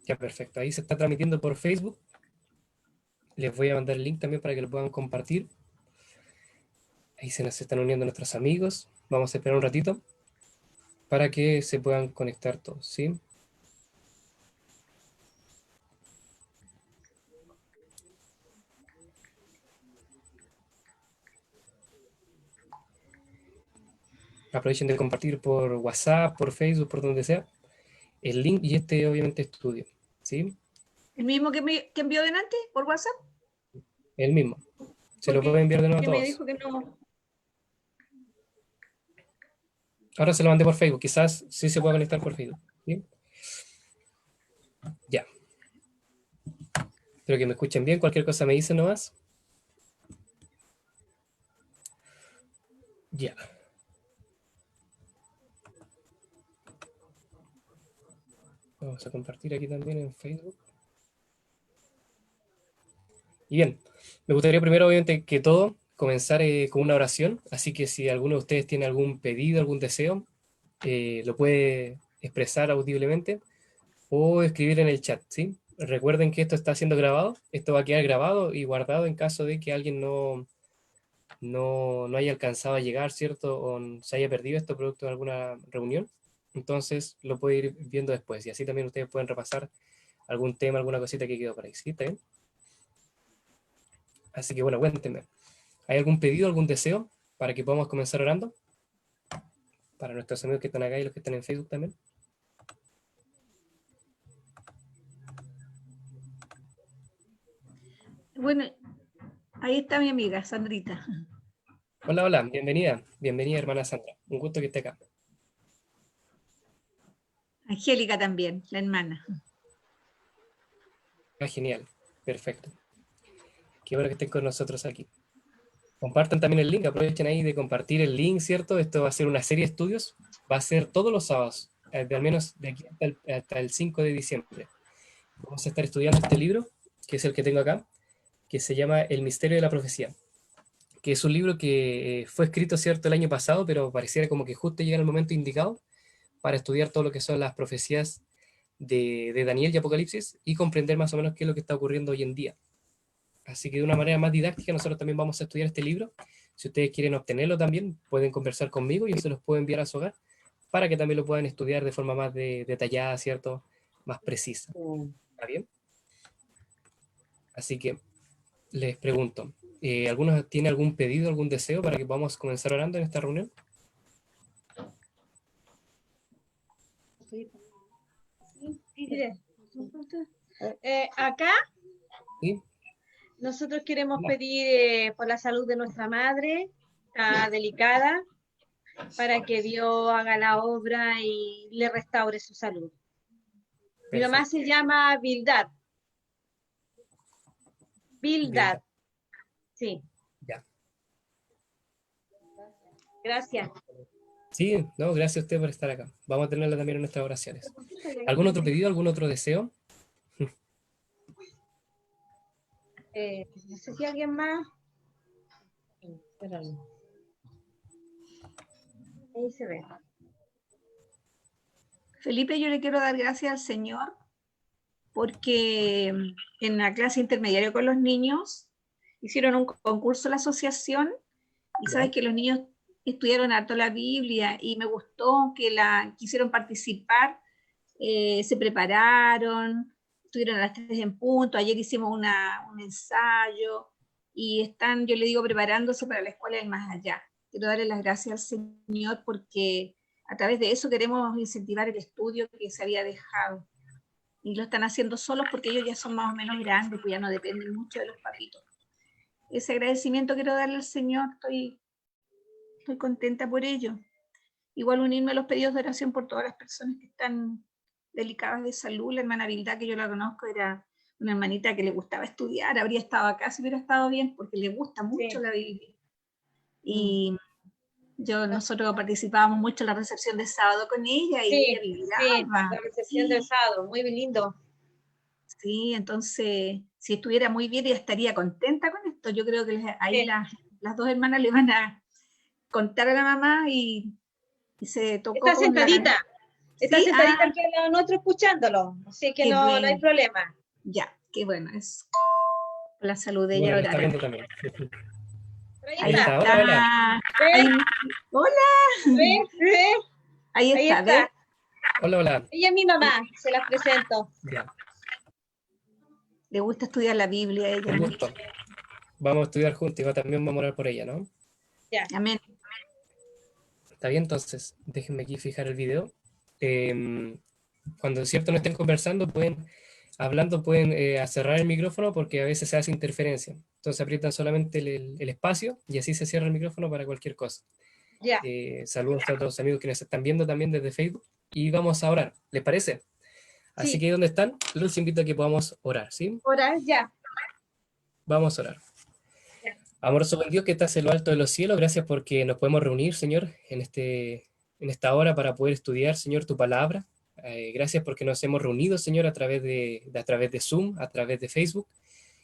Ya, perfecto. Ahí se está transmitiendo por Facebook. Les voy a mandar el link también para que lo puedan compartir. Ahí se nos están uniendo nuestros amigos. Vamos a esperar un ratito para que se puedan conectar todos, ¿sí? Aprovechen de compartir por WhatsApp, por Facebook, por donde sea, el link y este obviamente estudio, ¿sí? ¿El mismo que envió delante por WhatsApp? El mismo. Se lo puedo Porque enviar de nuevo a me todos. dijo que no. Ahora se lo mandé por Facebook, quizás sí se pueda conectar por Facebook, ¿sí? Ya. Espero que me escuchen bien, cualquier cosa me dicen nomás. Ya. Vamos a compartir aquí también en Facebook. Y bien, me gustaría primero, obviamente, que todo comenzar con una oración, así que si alguno de ustedes tiene algún pedido, algún deseo, lo puede expresar audiblemente o escribir en el chat, ¿sí? Recuerden que esto está siendo grabado, esto va a quedar grabado y guardado en caso de que alguien no haya alcanzado a llegar, ¿cierto? O se haya perdido esto producto de alguna reunión. Entonces lo puede ir viendo después y así también ustedes pueden repasar algún tema, alguna cosita que quedó por ahí, ¿sí? ¿Está bien? Así que bueno, cuéntenme. ¿Hay algún pedido, algún deseo para que podamos comenzar orando? Para nuestros amigos que están acá y los que están en Facebook también. Bueno, ahí está mi amiga, Sandrita. Hola, hola, bienvenida. Bienvenida, hermana Sandra. Un gusto que esté acá. Angélica también, la hermana. Ah, genial. Perfecto. Qué bueno que estén con nosotros aquí. Compartan también el link, aprovechen ahí de compartir el link, ¿cierto? Esto va a ser una serie de estudios, va a ser todos los sábados, de al menos de aquí hasta el 5 de diciembre. Vamos a estar estudiando este libro, que es el que tengo acá, que se llama El misterio de la profecía, que es un libro que fue escrito, ¿cierto?, el año pasado, pero pareciera como que justo llega el momento indicado para estudiar todo lo que son las profecías de Daniel y Apocalipsis y comprender más o menos qué es lo que está ocurriendo hoy en día. Así que de una manera más didáctica nosotros también vamos a estudiar este libro. Si ustedes quieren obtenerlo también, pueden conversar conmigo y yo se los puedo enviar a su hogar para que también lo puedan estudiar de forma más detallada, ¿cierto? Más precisa. ¿Está bien? Así que les pregunto, ¿alguno tiene algún pedido, algún deseo para que podamos comenzar orando en esta reunión? Mire, acá ¿Sí? nosotros queremos Hola. pedir por la salud de nuestra madre, está delicada, para que Dios haga la obra y le restaure su salud. Mi mamá Perfecto. se llama Bildad. Bildad, Vilda. sí, Ya. gracias. Sí, no, gracias a usted por estar acá. Vamos a tenerla también en nuestras oraciones. ¿Algún otro pedido, algún otro deseo? No sé si alguien más. Espérame. Ahí se ve. Felipe, yo le quiero dar gracias al Señor porque en la clase intermediaria con los niños hicieron un concurso la asociación y sabes ¿Ya? que los niños estudiaron harto la Biblia y me gustó que quisieron participar, se prepararon, estuvieron a las 3 en punto, ayer hicimos un ensayo y están, yo le digo, preparándose para la escuela del más allá. Quiero darle las gracias al Señor porque a través de eso queremos incentivar el estudio que se había dejado. Y lo están haciendo solos porque ellos ya son más o menos grandes, pues ya no dependen mucho de los papitos. Ese agradecimiento quiero darle al Señor, estoy contenta por ello. Igual unirme a los pedidos de oración por todas las personas que están delicadas de salud. La hermana Vilda, que yo la conozco, era una hermanita que le gustaba estudiar, habría estado acá si hubiera estado bien, porque le gusta mucho la Biblia. Y nosotros participábamos mucho en la recepción de sábado con ella y ella vibraba. La recepción del sábado, muy lindo. Sí, entonces, si estuviera muy bien, ella estaría contenta con esto. Yo creo que ahí las dos hermanas le van a contar a la mamá y se tocó Está con la sentadita. Está Sí, sentadita aquí al lado nuestro escuchándolo, así que qué no, no hay bueno. problema. Ya, qué bueno, es por la salud de ella Bueno, lo ahora está viendo también. también. Pero ahí Ahí Ahí está. está, hola, hola. está. ¿Ves? Ahí, hola, ¿Ves? ahí Ahí está, ¿ves? está. Hola, hola. Ella es mi mamá, se las presento. Ya, Le gusta estudiar la Biblia a ella un mucho. gusto. Vamos a estudiar juntos y también vamos a orar por ella, ¿no? Ya. Amén. Está bien, entonces, déjenme aquí fijar el video. Cuando es cierto no estén conversando, pueden cerrar el micrófono porque a veces se hace interferencia. Entonces aprietan solamente el espacio y así se cierra el micrófono para cualquier cosa. Ya. Saludos a todos los amigos que nos están viendo también desde Facebook y vamos a orar, ¿les parece? Así Sí. que ahí donde están, los invito a que podamos orar, ¿sí? Ahora, ya. Vamos a orar. Ya. Amoroso buen Dios que estás en lo alto de los cielos, gracias porque nos podemos reunir, Señor, en esta hora para poder estudiar, Señor, tu palabra. Gracias porque nos hemos reunido, Señor, a través de Zoom, a través de Facebook.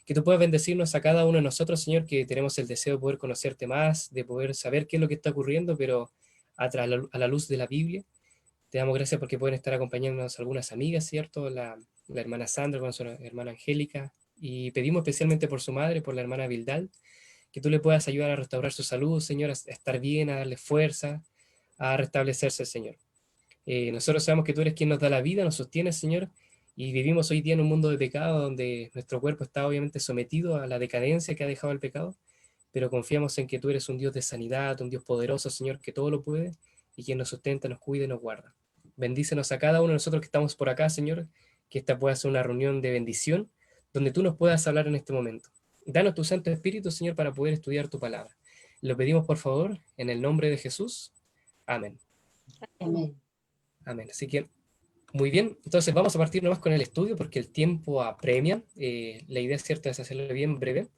Que tú puedas bendecirnos a cada uno de nosotros, Señor, que tenemos el deseo de poder conocerte más, de poder saber qué es lo que está ocurriendo, pero a la luz de la Biblia. Te damos gracias porque pueden estar acompañándonos algunas amigas, ¿cierto? La hermana Sandra con su hermana Angélica. Y pedimos especialmente por su madre, por la hermana Vildal, que tú le puedas ayudar a restaurar su salud, Señor, a estar bien, a darle fuerza, a restablecerse, Señor. Nosotros sabemos que tú eres quien nos da la vida, nos sostiene, Señor, y vivimos hoy día en un mundo de pecado donde nuestro cuerpo está obviamente sometido a la decadencia que ha dejado el pecado, pero confiamos en que tú eres un Dios de sanidad, un Dios poderoso, Señor, que todo lo puede y quien nos sustenta, nos cuida y nos guarda. Bendícenos a cada uno de nosotros que estamos por acá, Señor, que esta pueda ser una reunión de bendición donde tú nos puedas hablar en este momento. Danos tu Santo Espíritu, Señor, para poder estudiar tu palabra. Lo pedimos, por favor, en el nombre de Jesús. Amén. Amén. Amén. Así que, muy bien. Entonces, vamos a partir nomás con el estudio porque el tiempo apremia. La idea, cierto, es hacerlo bien breve.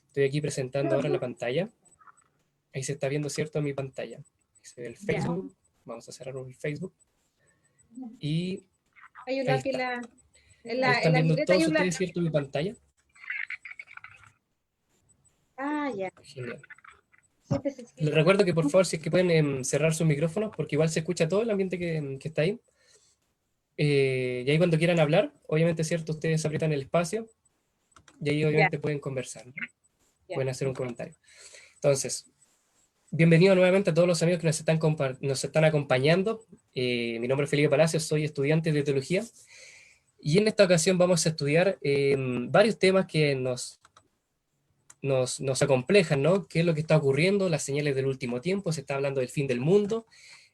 Estoy aquí presentando ahora la pantalla. Ahí se está viendo, cierto, mi pantalla. Ahí se ve el Ya. Facebook. Vamos a cerrar el Facebook. Y Hay un ahí lápiz está. en Ahí en están la viendo libreta hay todos un ustedes, lápiz. cierto, mi pantalla. Ah, ya. Genial. Siempre se Les escribe. recuerdo que por favor, si es que pueden cerrar sus micrófonos, porque igual se escucha todo el ambiente que está ahí. Y ahí cuando quieran hablar, obviamente, ¿cierto? Ustedes aprietan el espacio y ahí Ya, obviamente pueden conversar, ¿no? ya. Pueden hacer un comentario. Entonces, bienvenido nuevamente a todos los amigos que nos están acompañando. Mi nombre es Felipe Palacios, soy estudiante de teología y en esta ocasión vamos a estudiar varios temas que nos acomplejan, ¿no? ¿Qué es lo que está ocurriendo? Las señales del último tiempo, se está hablando del fin del mundo.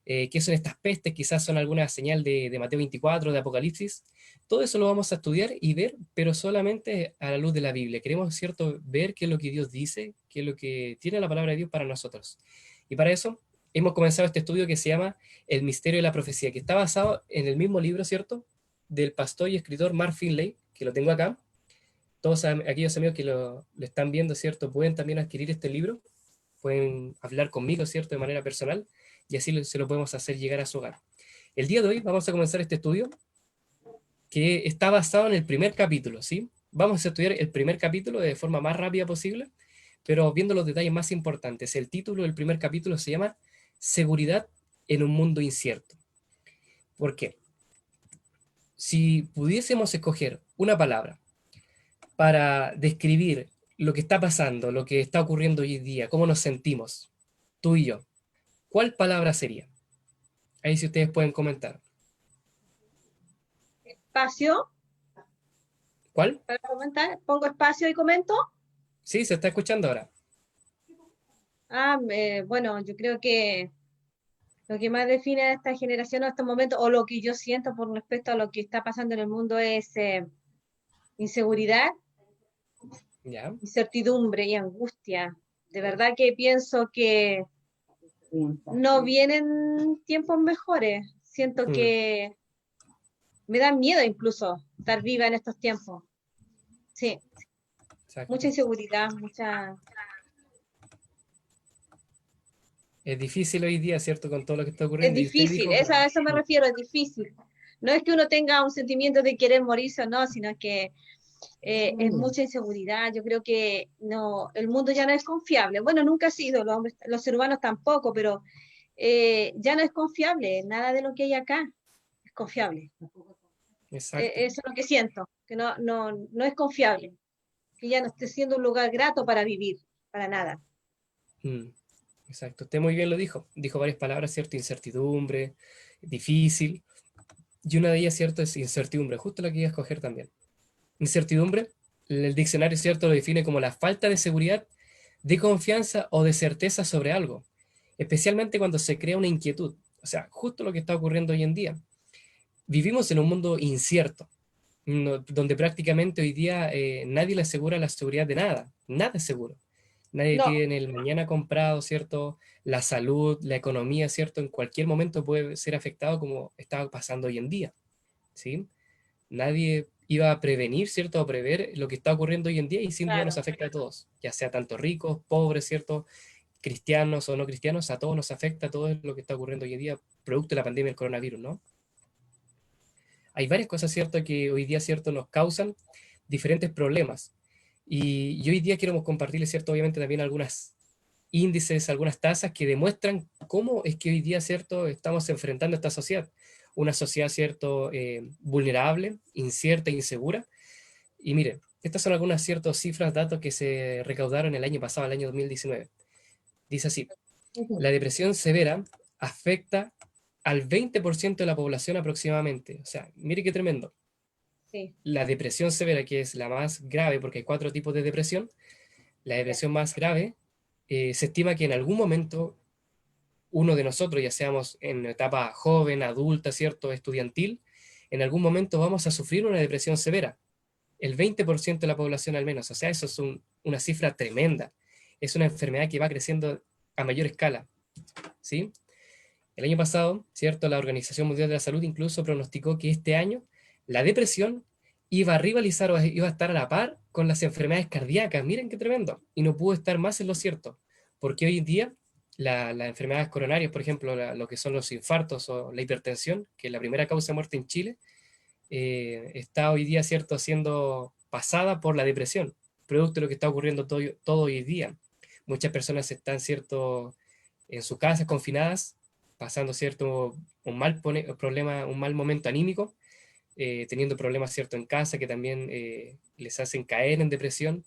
¿Qué son estas pestes? Quizás son alguna señal de Mateo 24, de Apocalipsis. Todo eso lo vamos a estudiar y ver, pero solamente a la luz de la Biblia. Queremos, ¿cierto?, ver qué es lo que Dios dice, qué es lo que tiene la palabra de Dios para nosotros. Y para eso hemos comenzado este estudio que se llama El misterio de la profecía, que está basado en el mismo libro, ¿cierto?, del pastor y escritor Mark Finley, que lo tengo acá. Todos aquellos amigos que lo están viendo, ¿cierto?, pueden también adquirir este libro, pueden hablar conmigo, ¿cierto?, de manera personal, y así se lo podemos hacer llegar a su hogar. El día de hoy vamos a comenzar este estudio que está basado en el primer capítulo, ¿sí? Vamos a estudiar el primer capítulo de forma más rápida posible, pero viendo los detalles más importantes. El título del primer capítulo se llama Seguridad en un mundo incierto. ¿Por qué? Si pudiésemos escoger una palabra para describir lo que está pasando, lo que está ocurriendo hoy en día, cómo nos sentimos, tú y yo, ¿cuál palabra sería? Ahí si ustedes pueden comentar. Espacio ¿Cuál? para comentar. Pongo espacio y comento. Sí, se está escuchando ahora. Bueno, yo creo que lo que más define a esta generación o a este momento, o lo que yo siento por respecto a lo que está pasando en el mundo es inseguridad, ¿Ya? incertidumbre y angustia. De verdad que pienso que no vienen tiempos mejores. Siento Mm, que me da miedo incluso estar viva en estos tiempos. Sí, mucha exacto. inseguridad, mucha... Es difícil hoy día, ¿cierto? Con todo lo que está Es ocurriendo. Y usted difícil, dijo, a eso me refiero, es difícil. No es que uno tenga un sentimiento de querer morirse o no, sino que es mucha inseguridad. Yo creo que no, el mundo ya no es confiable. Bueno, nunca ha sido, los seres humanos tampoco, pero ya no es confiable nada de lo que hay acá. confiable. Exacto. Eso es lo que siento, que no es confiable, que ya no esté siendo un lugar grato para vivir, para nada. Mm, exacto. Usted muy bien lo dijo. Dijo varias palabras, ¿cierto? Incertidumbre, difícil. Y una de ellas, ¿cierto? Es incertidumbre, justo la que iba a escoger también. Incertidumbre, el diccionario, ¿cierto? Lo define como la falta de seguridad, de confianza o de certeza sobre algo, especialmente cuando se crea una inquietud. O sea, justo lo que está ocurriendo hoy en día. Vivimos en un mundo incierto, donde prácticamente hoy día nadie le asegura la seguridad de nada. Nada es seguro. Nadie No, tiene el mañana comprado, ¿cierto? La salud, la economía, ¿cierto? En cualquier momento puede ser afectado como está pasando hoy en día, ¿sí? Nadie iba a prevenir, ¿cierto? A prever lo que está ocurriendo hoy en día y sin duda nos claro, afecta a todos, ya sea tanto ricos, pobres, ¿cierto? Cristianos o no cristianos, a todos nos afecta todo lo que está ocurriendo hoy en día, producto de la pandemia del coronavirus, ¿no? Hay varias cosas, ¿cierto?, que hoy día, ¿cierto?, nos causan diferentes problemas. Y hoy día queremos compartirles, ¿cierto?, obviamente también algunas índices, algunas tasas que demuestran cómo es que hoy día, ¿cierto?, estamos enfrentando esta sociedad. Una sociedad, ¿cierto?, vulnerable, incierta, insegura. Y mire, estas son algunas ciertas cifras, datos que se recaudaron el año pasado, el año 2019. Dice así, la depresión severa afecta al 20% de la población aproximadamente. O sea, mire qué tremendo. sí, La depresión severa, que es la más grave, porque hay 4 tipos de depresión, la depresión más grave, se estima que en algún momento uno de nosotros, ya seamos en etapa joven, adulta, ¿cierto?, estudiantil, en algún momento vamos a sufrir una depresión severa. El 20% de la población al menos. O sea, eso es una cifra tremenda. Es una enfermedad que va creciendo a mayor escala, ¿sí? El año pasado, ¿cierto? La Organización Mundial de la Salud incluso pronosticó que este año la depresión iba a rivalizar o iba a estar a la par con las enfermedades cardíacas. Miren qué tremendo. Y no pudo estar más en lo cierto. Porque hoy en día las enfermedades coronarias, por ejemplo, lo que son los infartos o la hipertensión, que es la primera causa de muerte en Chile, está hoy día, ¿cierto?, siendo pasada por la depresión, producto de lo que está ocurriendo todo hoy día. Muchas personas están, ¿cierto?, en sus casas confinadas, pasando, ¿cierto?, problema, un mal momento anímico, teniendo problemas, ¿cierto?, en casa que también les hacen caer en depresión,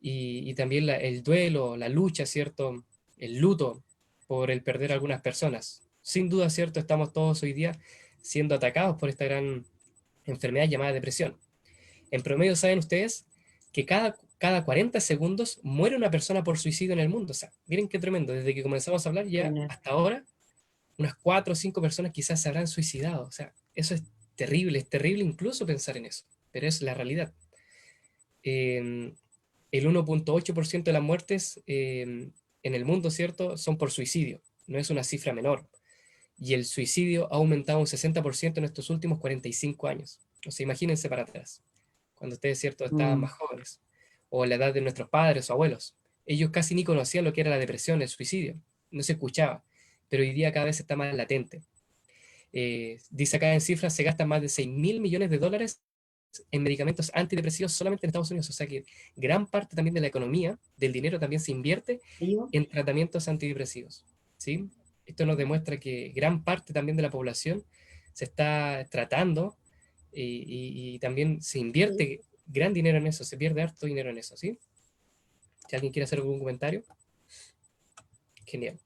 y también el duelo, la lucha, ¿cierto?, el luto por el perder a algunas personas. Sin duda, ¿cierto?, estamos todos hoy día siendo atacados por esta gran enfermedad llamada depresión. En promedio, ¿saben ustedes que cada 40 segundos muere una persona por suicidio en el mundo? O sea, miren qué tremendo. Desde que comenzamos a hablar ya hasta ahora, unas 4 o 5 personas quizás se habrán suicidado. O sea, eso es terrible incluso pensar en eso, pero es la realidad. El 1,8% de las muertes en el mundo, ¿cierto?, son por suicidio. No es una cifra menor. Y el suicidio ha aumentado un 60% en estos últimos 45 años. O sea, imagínense para atrás, cuando ustedes, ¿cierto?, estaban más jóvenes, o la edad de nuestros padres o abuelos. Ellos casi ni conocían lo que era la depresión, el suicidio. No se escuchaba, pero hoy día cada vez está más latente. Dice acá en cifras, se gastan más de 6.000 millones de dólares en medicamentos antidepresivos solamente en Estados Unidos. O sea que gran parte también de la economía, del dinero, también se invierte en tratamientos antidepresivos, ¿sí? Esto nos demuestra que gran parte también de la población se está tratando y también se invierte gran dinero en eso, se pierde harto dinero en eso, ¿sí? Si alguien quiere hacer algún comentario, genial.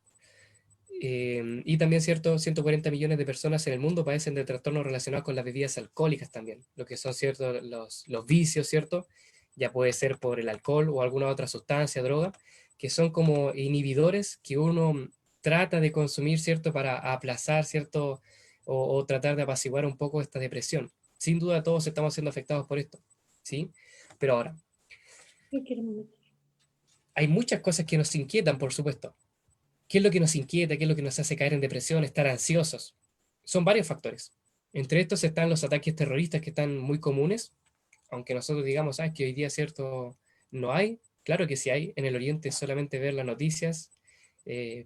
Y también, ¿cierto? 140 millones de personas en el mundo padecen de trastornos relacionados con las bebidas alcohólicas también, lo que son, ¿cierto?, los vicios, ¿cierto? Ya puede ser por el alcohol o alguna otra sustancia, droga, que son como inhibidores que uno trata de consumir, ¿cierto?, para aplazar, ¿cierto?, o tratar de apaciguar un poco esta depresión. Sin duda todos estamos siendo afectados por esto, ¿sí? Pero ahora, hay muchas cosas que nos inquietan, por supuesto. ¿Qué es lo que nos inquieta? ¿Qué es lo que nos hace caer en depresión, estar ansiosos? Son varios factores. Entre estos están los ataques terroristas que están muy comunes, aunque nosotros digamos, que hoy día, cierto, no hay. Claro que sí hay. En el Oriente solamente ver las noticias,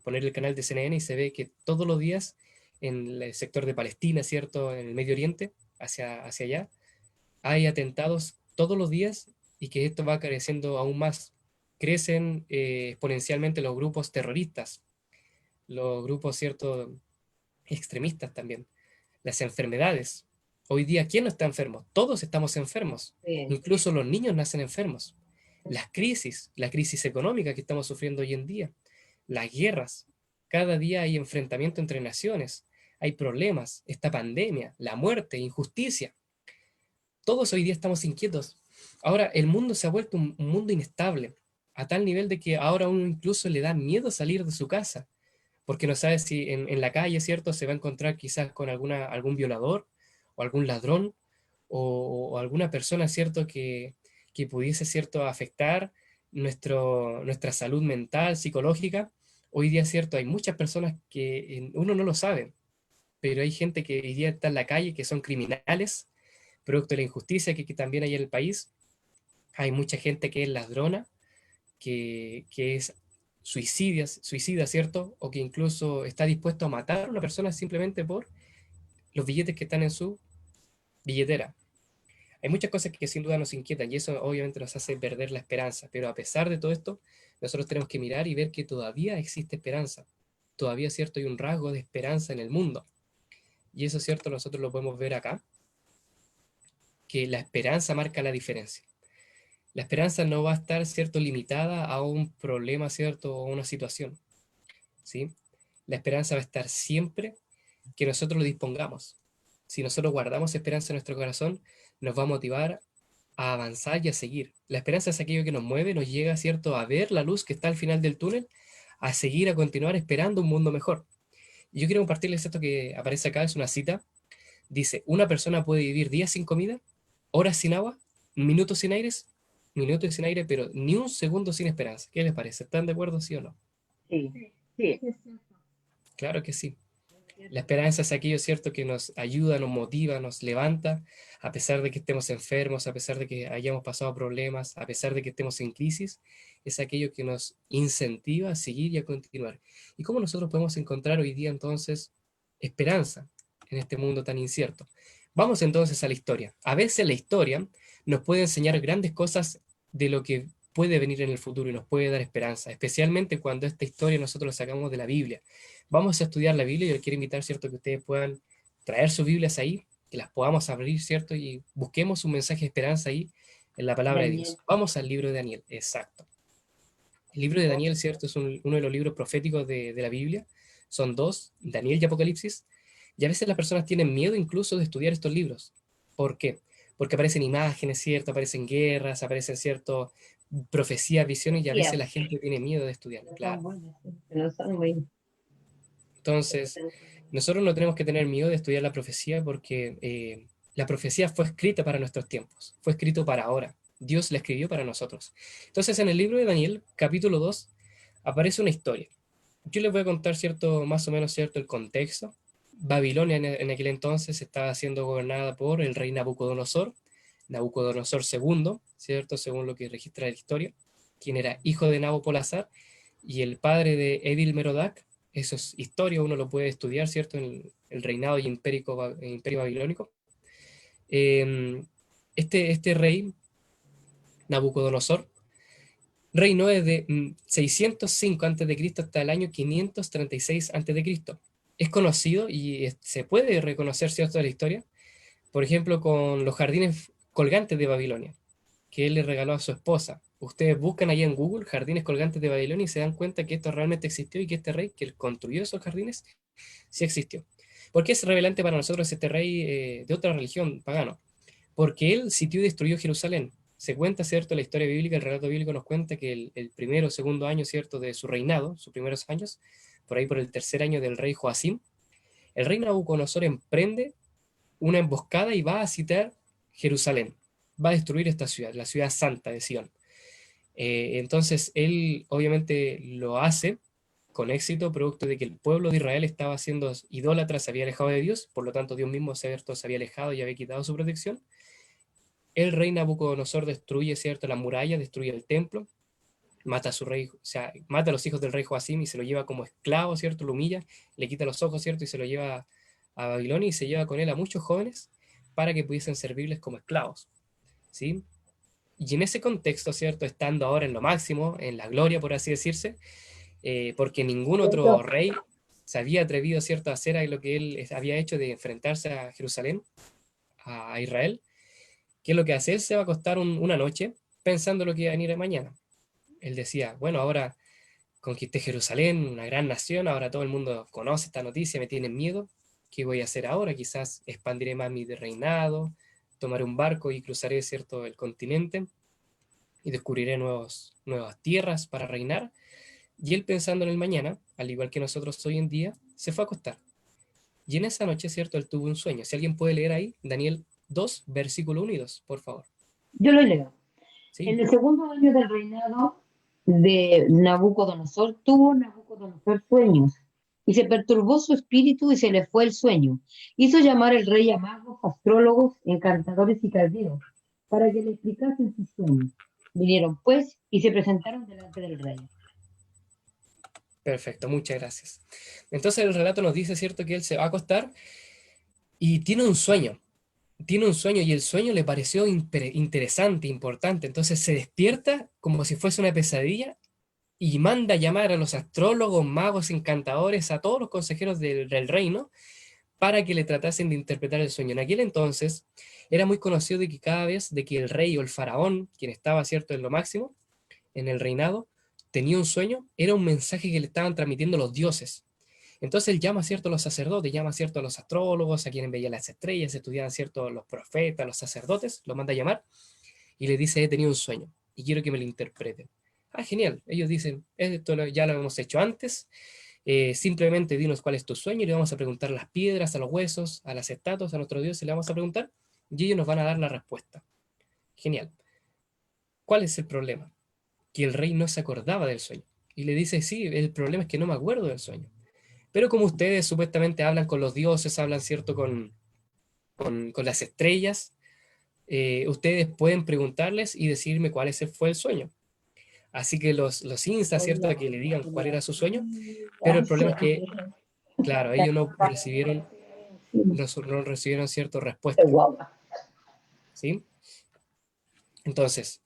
poner el canal de CNN y se ve que todos los días en el sector de Palestina, cierto, en el Medio Oriente, hacia allá, hay atentados todos los días y que esto va creciendo aún más. Crecen exponencialmente los grupos terroristas, los grupos, cierto, extremistas también. las enfermedades. Hoy día, ¿quién no está enfermo? Todos estamos enfermos. Sí. Incluso los niños nacen enfermos. Las crisis, la crisis económica que estamos sufriendo hoy en día, las guerras. Cada día hay enfrentamiento entre naciones, hay problemas, esta pandemia, la muerte, injusticia. Todos hoy día estamos inquietos. Ahora, el mundo se ha vuelto un mundo inestable, a tal nivel de que ahora uno incluso le da miedo salir de su casa, porque no sabe si en la calle, ¿cierto?, se va a encontrar quizás con algún violador o algún ladrón o alguna persona, ¿cierto?, que pudiese, ¿cierto?, afectar nuestra salud mental, psicológica. Hoy día, ¿cierto?, hay muchas personas que uno no lo sabe, pero hay gente que hoy día está en la calle, que son criminales, producto de la injusticia que también hay en el país. Hay mucha gente que es ladrona, que es suicida, ¿cierto? O que incluso está dispuesto a matar a una persona simplemente por los billetes que están en su billetera. Hay muchas cosas que sin duda nos inquietan y eso obviamente nos hace perder la esperanza, pero a pesar de todo esto, nosotros tenemos que mirar y ver que todavía existe esperanza. Todavía, ¿cierto?, hay un rasgo de esperanza en el mundo. Y eso, ¿cierto?, nosotros lo podemos ver acá, que la esperanza marca la diferencia. La esperanza no va a estar, ¿cierto?, limitada a un problema, ¿cierto?, o a una situación, ¿sí? La esperanza va a estar siempre que nosotros lo dispongamos. Si nosotros guardamos esperanza en nuestro corazón, nos va a motivar a avanzar y a seguir. La esperanza es aquello que nos mueve, nos llega, ¿cierto?, a ver la luz que está al final del túnel, a seguir, a continuar esperando un mundo mejor. Y yo quiero compartirles esto que aparece acá, es una cita. Dice, una persona puede vivir días sin comida, horas sin agua, minutos sin aire, pero ni un segundo sin esperanza. ¿Qué les parece? ¿Están de acuerdo, sí o no? Sí, sí. Claro que sí. La esperanza es aquello, ¿cierto?, que nos ayuda, nos motiva, nos levanta, a pesar de que estemos enfermos, a pesar de que hayamos pasado problemas, a pesar de que estemos en crisis, es aquello que nos incentiva a seguir y a continuar. ¿Y cómo nosotros podemos encontrar hoy día entonces esperanza en este mundo tan incierto? Vamos entonces a la historia. A veces la historia nos puede enseñar grandes cosas de lo que puede venir en el futuro y nos puede dar esperanza, especialmente cuando esta historia nosotros la sacamos de la Biblia. Vamos a estudiar la Biblia y yo les quiero invitar, ¿cierto?, que ustedes puedan traer sus Biblias ahí, que las podamos abrir, ¿cierto?, y busquemos un mensaje de esperanza ahí en la palabra de Dios. Vamos al libro de Daniel, exacto. El libro de Daniel, ¿cierto?, es uno de los libros proféticos de la Biblia. Son dos, Daniel y Apocalipsis, y a veces las personas tienen miedo incluso de estudiar estos libros. ¿Por qué? Porque aparecen imágenes, ¿cierto?, aparecen guerras, aparecen, ¿cierto?, profecías, visiones, y a veces la gente tiene miedo de estudiar, claro. Entonces, nosotros no tenemos que tener miedo de estudiar la profecía porque la profecía fue escrita para nuestros tiempos, fue escrito para ahora. Dios la escribió para nosotros. Entonces, en el libro de Daniel, capítulo 2, aparece una historia. Yo les voy a contar, ¿cierto?, más o menos, ¿cierto?, el contexto. Babilonia en aquel entonces estaba siendo gobernada por el rey Nabucodonosor, Nabucodonosor II, ¿cierto?, según lo que registra la historia, quien era hijo de Nabopolassar y el padre de Edil Merodach. Eso es historia, uno lo puede estudiar, ¿cierto?, en el reinado y imperio babilónico. Este rey, Nabucodonosor, reinó desde 605 a.C. hasta el año 536 a.C. Es conocido y se puede reconocer, ¿cierto?, de la historia, por ejemplo, con los jardines colgantes de Babilonia, que él le regaló a su esposa. Ustedes buscan ahí en Google jardines colgantes de Babilonia y se dan cuenta que esto realmente existió y que este rey que construyó esos jardines sí existió. ¿Por qué es relevante para nosotros este rey de otra religión pagano? Porque él sitió y destruyó Jerusalén. Se cuenta, ¿cierto?, la historia bíblica, el relato bíblico nos cuenta que el primero o segundo año, ¿cierto?, de su reinado, sus primeros años, por ahí por el tercer año del rey Joacim, el rey Nabucodonosor emprende una emboscada y va a sitiar Jerusalén. Va a destruir esta ciudad, la ciudad santa de Sion. Entonces él obviamente lo hace con éxito, producto de que el pueblo de Israel estaba siendo idólatra, se había alejado de Dios, por lo tanto Dios mismo, ¿cierto?, se había alejado y había quitado su protección. El rey Nabucodonosor destruye, ¿cierto?, la muralla, destruye el templo, mata a su rey, o sea, mata a los hijos del rey Joacim y se lo lleva como esclavo, ¿cierto?, lo humilla, le quita los ojos, ¿cierto?, y se lo lleva a Babilonia y se lleva con él a muchos jóvenes para que pudiesen servirles como esclavos, ¿sí? Y en ese contexto, ¿cierto?, estando ahora en lo máximo, en la gloria, por así decirse, porque ningún otro rey se había atrevido, ¿cierto?, a hacer lo que él había hecho de enfrentarse a Jerusalén, a Israel. ¿Qué es lo que hace? Él se va a acostar una noche pensando lo que iba a venir mañana. Él decía, bueno, ahora conquisté Jerusalén, una gran nación, ahora todo el mundo conoce esta noticia, me tienen miedo. ¿Qué voy a hacer ahora? Quizás expandiré más mi reinado, tomaré un barco y cruzaré, ¿cierto?, el continente y descubriré nuevas tierras para reinar. Y él, pensando en el mañana, al igual que nosotros hoy en día, se fue a acostar. Y en esa noche, ¿cierto?, él tuvo un sueño. Si alguien puede leer ahí, Daniel 2, versículo 1 y 2, por favor. Yo lo leo. Sí, En el segundo año del reinado de Nabucodonosor, tuvo Nabucodonosor sueños, y se perturbó su espíritu y se le fue el sueño. Hizo llamar el rey a magos, astrólogos, encantadores y caldeos, para que le explicasen sus sueños. Vinieron pues y se presentaron delante del rey. perfecto, muchas gracias. Entonces el relato nos dice, ¿cierto?, que él se va a acostar y tiene un sueño. Tiene un sueño y el sueño le pareció interesante, importante. Entonces se despierta como si fuese una pesadilla y manda a llamar a los astrólogos, magos, encantadores, a todos los consejeros del reino para que le tratasen de interpretar el sueño. En aquel entonces era muy conocido de que cada vez de que el rey o el faraón, quien estaba, cierto, en lo máximo, en el reinado, tenía un sueño, era un mensaje que le estaban transmitiendo los dioses. Entonces él llama, cierto, a los sacerdotes, llama, cierto, a los astrólogos, a quienes veían las estrellas, estudiaban, cierto, los profetas, los sacerdotes, los manda a llamar y le dice, he tenido un sueño y quiero que me lo interpreten. Ah, genial. Ellos dicen, esto ya lo hemos hecho antes, simplemente dinos cuál es tu sueño y le vamos a preguntar a las piedras, a los huesos, a las estatuas, a nuestro Dios, y le vamos a preguntar y ellos nos van a dar la respuesta. Genial. ¿Cuál es el problema? Que el rey no se acordaba del sueño. Y le dice, sí, el problema es que no me acuerdo del sueño. Pero como ustedes supuestamente hablan con los dioses, hablan, ¿cierto?, con las estrellas, ustedes pueden preguntarles y decirme fue el sueño. Así que los insta, ¿cierto?, a que le digan cuál era su sueño, pero el problema es que, claro, ellos no recibieron cierta respuesta, ¿sí? Entonces,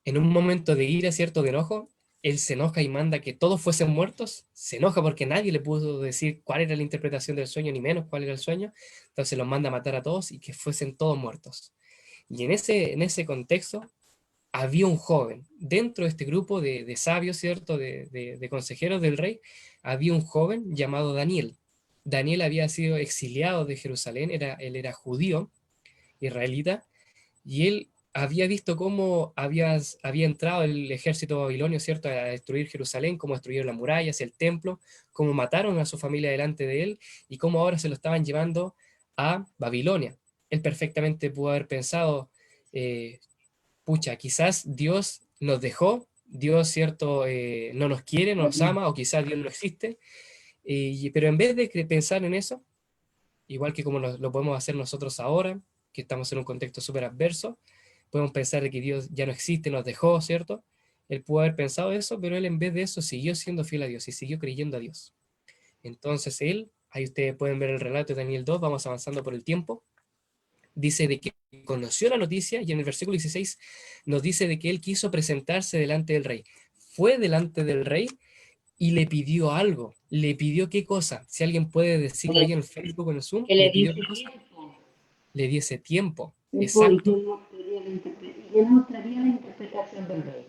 en un momento de ira, ¿cierto?, de enojo, él se enoja y manda que todos fuesen muertos, se enoja porque nadie le pudo decir cuál era la interpretación del sueño, ni menos cuál era el sueño, entonces los manda a matar a todos y que fuesen todos muertos. Y en ese contexto, había un joven, dentro de este grupo de sabios, ¿cierto?, de consejeros del rey, había un joven llamado Daniel. Daniel había sido exiliado de Jerusalén, él era judío, israelita, y él había visto cómo había entrado el ejército babilonio, ¿cierto?, a destruir Jerusalén, cómo destruyeron las murallas, el templo, cómo mataron a su familia delante de él, y cómo ahora se lo estaban llevando a Babilonia. Él perfectamente pudo haber pensado, eh, pucha, quizás Dios nos dejó, Dios, cierto, no nos quiere, no nos ama, o quizás Dios no existe, pero en vez de pensar en eso, igual que como lo podemos hacer nosotros ahora, que estamos en un contexto súper adverso, podemos pensar de que Dios ya no existe, nos dejó, ¿cierto? Él pudo haber pensado eso, pero él en vez de eso siguió siendo fiel a Dios y siguió creyendo a Dios. Entonces él, ahí ustedes pueden ver el relato de Daniel 2, vamos avanzando por el tiempo, dice de que conoció la noticia y en el versículo 16 nos dice de que él quiso presentarse delante del rey. Fue delante del rey y le pidió algo. ¿Le pidió qué cosa? Si alguien puede decirlo ahí en el Facebook o en el Zoom, Que ¿le le pidió dice qué cosa? tiempo, Le diese tiempo. tiempo y Exacto, que él mostraría la interpretación del rey, al rey.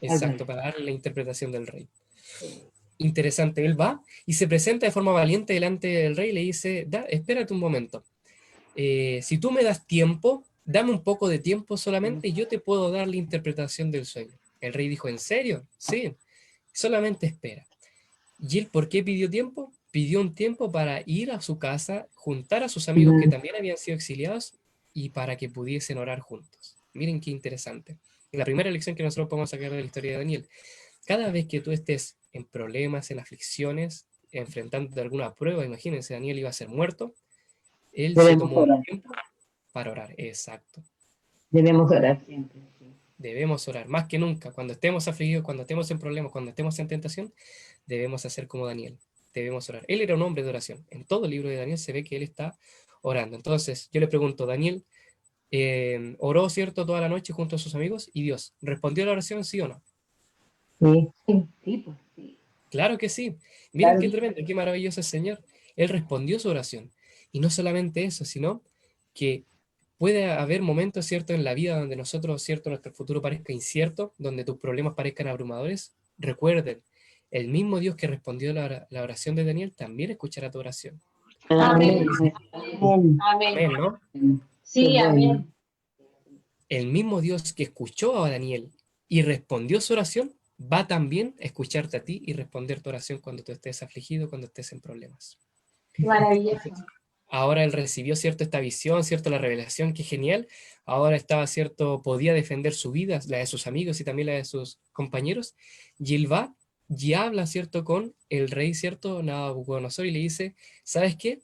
exacto, para darle la interpretación del rey. Sí. Interesante, él va y se presenta de forma valiente delante del rey y le dice, espérate un momento, si tú me das tiempo, dame un poco de tiempo solamente y yo te puedo dar la interpretación del sueño. El rey dijo, ¿en serio? Sí, solamente espera. ¿Y él por qué pidió tiempo? Pidió un tiempo para ir a su casa, juntar a sus amigos que también habían sido exiliados y para que pudiesen orar juntos. Miren qué interesante. La primera lección que nosotros podemos sacar de la historia de Daniel. Cada vez que tú estés en problemas, en aflicciones, enfrentando alguna prueba, imagínense, Daniel iba a ser muerto, él se Debemos tomó un orar, tiempo para orar. Exacto. debemos orar siempre. Sí. Debemos orar más que nunca. Cuando estemos afligidos, cuando estemos en problemas, cuando estemos en tentación, debemos hacer como Daniel. Debemos orar. Él era un hombre de oración. En todo el libro de Daniel se ve que él está orando. Entonces, yo le pregunto, Daniel, oró, ¿cierto?, toda la noche junto a sus amigos y Dios, ¿respondió a la oración, sí o no? Sí, sí, sí, pues sí. Claro que sí. Miren Claro. qué tremendo, qué maravilloso el Señor. Él respondió su oración. Y no solamente eso, sino que puede haber momentos, ¿cierto?, en la vida donde nosotros, ¿cierto?, nuestro futuro parezca incierto, donde tus problemas parezcan abrumadores. Recuerden, el mismo Dios que respondió la oración de Daniel también escuchará tu oración. Amén. Amén. Amén. Amén, ¿no? Sí, Qué bueno. amén. El mismo Dios que escuchó a Daniel y respondió su oración, va también a escucharte a ti y responder tu oración cuando tú estés afligido, cuando estés en problemas. Maravilloso. Ahora él recibió, ¿cierto?, esta visión, ¿cierto?, la revelación, qué genial. Ahora estaba, ¿cierto?, podía defender su vida, la de sus amigos y también la de sus compañeros. Y él va y habla, ¿cierto?, con el rey, ¿cierto?, Nabucodonosor, y le dice, ¿sabes qué?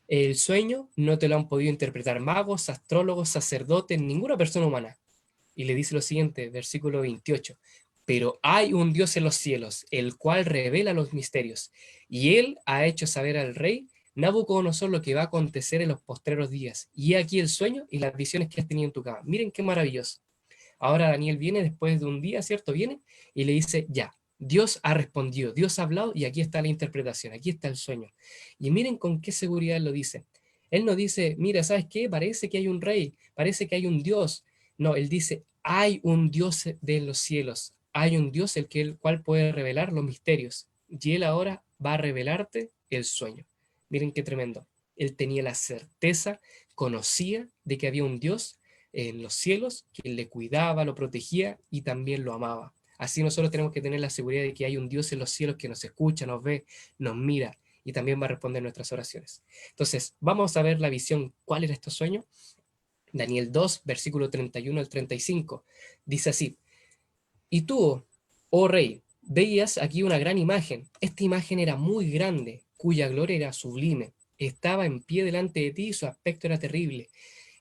El sueño no te lo han podido interpretar magos, astrólogos, sacerdotes, ninguna persona humana. Y le dice lo siguiente, versículo 28. Pero hay un Dios en los cielos, el cual revela los misterios, y él ha hecho saber al rey Nabucodonosor lo que va a acontecer en los postreros días. Y he aquí el sueño y las visiones que has tenido en tu cama. Miren qué maravilloso. Ahora Daniel viene después de un día, ¿cierto? Viene y le dice, ya, Dios ha respondido, Dios ha hablado y aquí está la interpretación, aquí está el sueño. Y miren con qué seguridad él lo dice. Él no dice, mira, ¿sabes qué? Parece que hay un rey, parece que hay un Dios. No, él dice, hay un Dios de los cielos, hay un Dios el cual puede revelar los misterios. Y él ahora va a revelarte el sueño. Miren qué tremendo. Él tenía la certeza, conocía de que había un Dios en los cielos, que le cuidaba, lo protegía y también lo amaba. Así nosotros tenemos que tener la seguridad de que hay un Dios en los cielos que nos escucha, nos ve, nos mira y también va a responder nuestras oraciones. Entonces, vamos a ver la visión. ¿Cuál era este sueño? Daniel 2, versículo 31 al 35. Dice así, y tú, oh rey, veías aquí una gran imagen. Esta imagen era muy grande, cuya gloria era sublime. Estaba en pie delante de ti y su aspecto era terrible.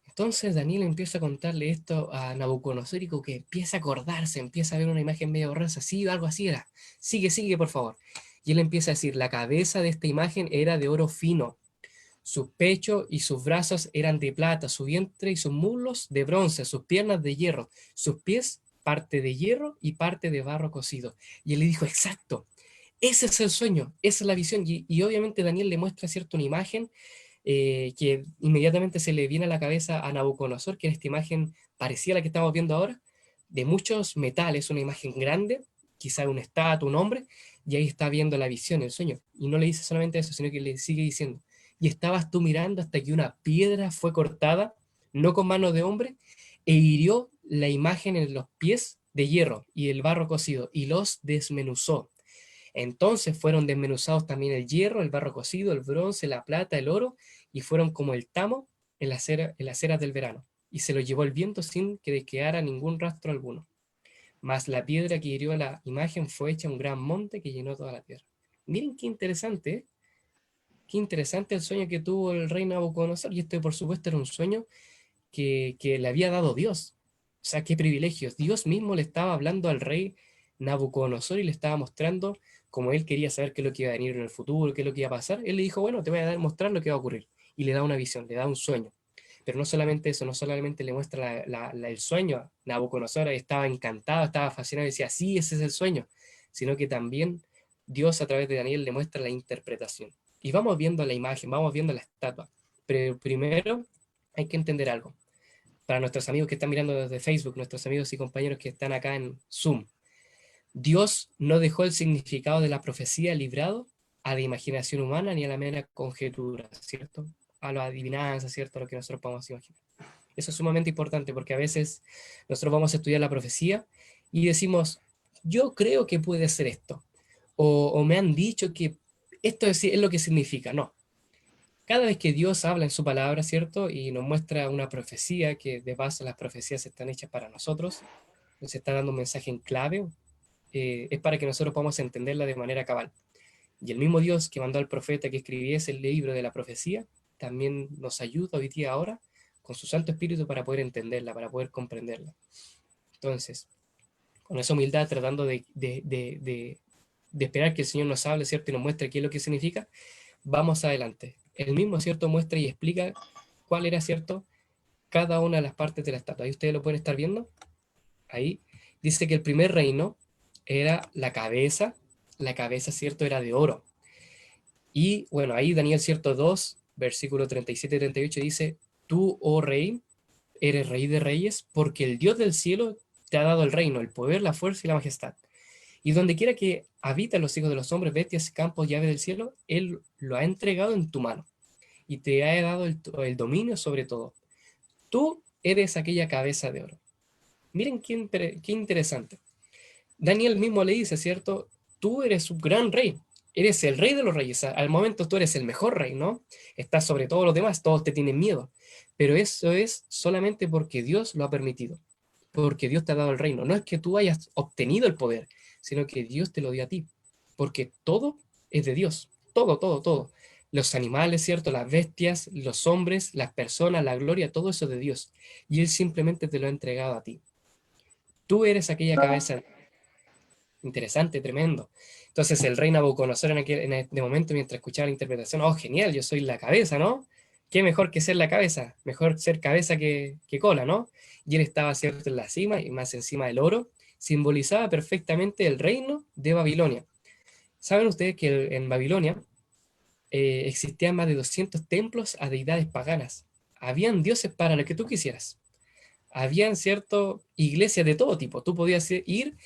Entonces Daniel empieza a contarle esto a Nabucodonosor y como que empieza a acordarse, empieza a ver una imagen medio borrosa, sí, algo así era. Sigue, sigue, por favor. Y él empieza a decir, la cabeza de esta imagen era de oro fino, su pecho y sus brazos eran de plata, su vientre y sus muslos de bronce, sus piernas de hierro, sus pies parte de hierro y parte de barro cocido. Y él le dijo, exacto, ese es el sueño, esa es la visión. Y obviamente Daniel le muestra, ¿cierto?, una imagen que inmediatamente se le viene a la cabeza a Nabucodonosor, que en esta imagen parecía la que estamos viendo ahora, de muchos metales, una imagen grande, quizá una estatua, un hombre, y ahí está viendo la visión, el sueño. Y no le dice solamente eso, sino que le sigue diciendo, y estabas tú mirando hasta que una piedra fue cortada, no con mano de hombre, e hirió la imagen en los pies de hierro y el barro cocido, y los desmenuzó. Entonces fueron desmenuzados también el hierro, el barro cocido, el bronce, la plata, el oro, y fueron como el tamo en las eras del verano. Y se lo llevó el viento sin que quedara ningún rastro alguno. Mas la piedra que hirió la imagen fue hecha un gran monte que llenó toda la tierra. Miren qué interesante, ¿eh? Qué interesante el sueño que tuvo el rey Nabucodonosor. Y este, por supuesto, era un sueño que le había dado Dios. O sea, qué privilegios. Dios mismo le estaba hablando al rey Nabucodonosor y le estaba mostrando, como él quería saber qué es lo que iba a venir en el futuro, qué es lo que iba a pasar, él le dijo, bueno, te voy a mostrar lo que va a ocurrir. Y le da una visión, le da un sueño. Pero no solamente eso, no solamente le muestra el sueño, Nabucodonosor estaba encantado, estaba fascinado y decía, sí, ese es el sueño, sino que también Dios a través de Daniel le muestra la interpretación. Y vamos viendo la imagen, vamos viendo la estatua. Pero primero hay que entender algo. Para nuestros amigos que están mirando desde Facebook, nuestros amigos y compañeros que están acá en Zoom, Dios no dejó el significado de la profecía librado a la imaginación humana ni a la mera conjetura, ¿cierto? A la adivinanza, ¿cierto? A lo que nosotros podemos imaginar. Eso es sumamente importante porque a veces nosotros vamos a estudiar la profecía y decimos, yo creo que puede ser esto. O me han dicho que esto es lo que significa. No. Cada vez que Dios habla en su palabra, ¿cierto? Y nos muestra una profecía, que de base las profecías están hechas para nosotros, nos está dando un mensaje en clave, es para que nosotros podamos entenderla de manera cabal. Y el mismo Dios que mandó al profeta que escribiese el libro de la profecía, también nos ayuda hoy día ahora con su Santo Espíritu para poder entenderla, para poder comprenderla. Entonces, con esa humildad, tratando de esperar que el Señor nos hable, ¿cierto? Y nos muestre qué es lo que significa, vamos adelante. Él mismo, ¿cierto?, muestra y explica cuál era, ¿cierto?, cada una de las partes de la estatua. Ahí ustedes lo pueden estar viendo. Ahí dice que el primer reino era la cabeza, la cabeza, ¿cierto?, era de oro. Y bueno, ahí Daniel, ¿cierto?, 2, versículo 37 y 38 dice, tú, oh rey, eres rey de reyes, porque el Dios del cielo te ha dado el reino, el poder, la fuerza y la majestad. Y donde quiera que habitan los hijos de los hombres, bestias, campos, llaves del cielo, Él lo ha entregado en tu mano y te ha dado el dominio sobre todo. Tú eres aquella cabeza de oro. Miren qué interesante. Daniel mismo le dice, ¿cierto? Tú eres un gran rey, eres el rey de los reyes. Al momento tú eres el mejor rey, ¿no? Estás sobre todos los demás, todos te tienen miedo. Pero eso es solamente porque Dios lo ha permitido, porque Dios te ha dado el reino. No es que tú hayas obtenido el poder, sino que Dios te lo dio a ti, porque todo es de Dios, todo, todo, todo. Los animales, ¿cierto? Las bestias, los hombres, las personas, la gloria, todo eso es de Dios. Y Él simplemente te lo ha entregado a ti. Tú eres aquella cabeza. Interesante, tremendo. Entonces el rey Nabucodonosor en este momento, mientras escuchaba la interpretación, oh, genial, yo soy la cabeza, ¿no? Qué mejor que ser la cabeza, mejor ser cabeza que cola, ¿no? Y él estaba, cierto, en la cima y más encima del oro, simbolizaba perfectamente el reino de Babilonia. ¿Saben ustedes que en Babilonia existían más de 200 templos a deidades paganas? Habían dioses para lo que tú quisieras. Habían, cierto, iglesias de todo tipo. Tú podías ir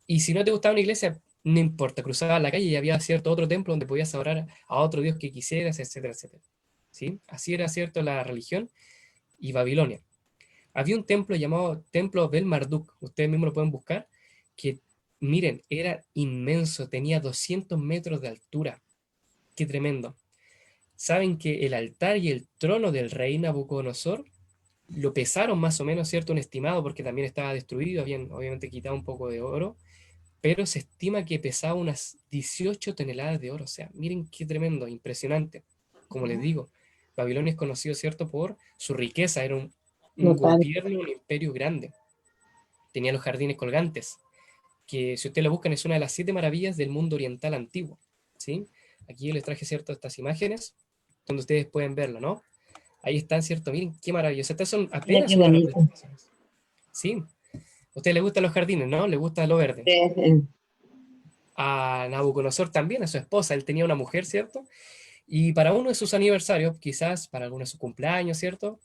y si no te gustaba una iglesia, no importa, cruzabas la calle y había cierto otro templo donde podías adorar a otro dios que quisieras, etcétera, etcétera. ¿Sí? Así era, cierto, la religión y Babilonia. Había un templo llamado Templo Bel Marduk, ustedes mismos lo pueden buscar, que, miren, era inmenso, tenía 200 metros de altura. Qué tremendo. Saben que el altar y el trono del rey Nabucodonosor lo pesaron más o menos, ¿cierto? Un estimado, porque también estaba destruido, habían obviamente quitado un poco de oro, pero se estima que pesaba unas 18 toneladas de oro. O sea, miren qué tremendo, impresionante. Como les digo, Babilonia es conocido, ¿cierto?, por su riqueza, era un Notable. gobierno, un imperio grande. Tenía los jardines colgantes, que si ustedes lo buscan es una de las 7 maravillas del mundo oriental antiguo. ¿Sí? Aquí yo les traje, ¿cierto?, estas imágenes, donde ustedes pueden verlo, ¿no? Ahí están, ¿cierto? Miren qué maravilloso. Estas son Mira qué apenas unas bonito. representaciones. ¿Sí? A ustedes les gustan los jardines, ¿no? Les gusta lo verde. A Nabucodonosor también, a su esposa, él tenía una mujer, ¿cierto? Y para uno de sus aniversarios, quizás para alguno de sus cumpleaños, ¿cierto?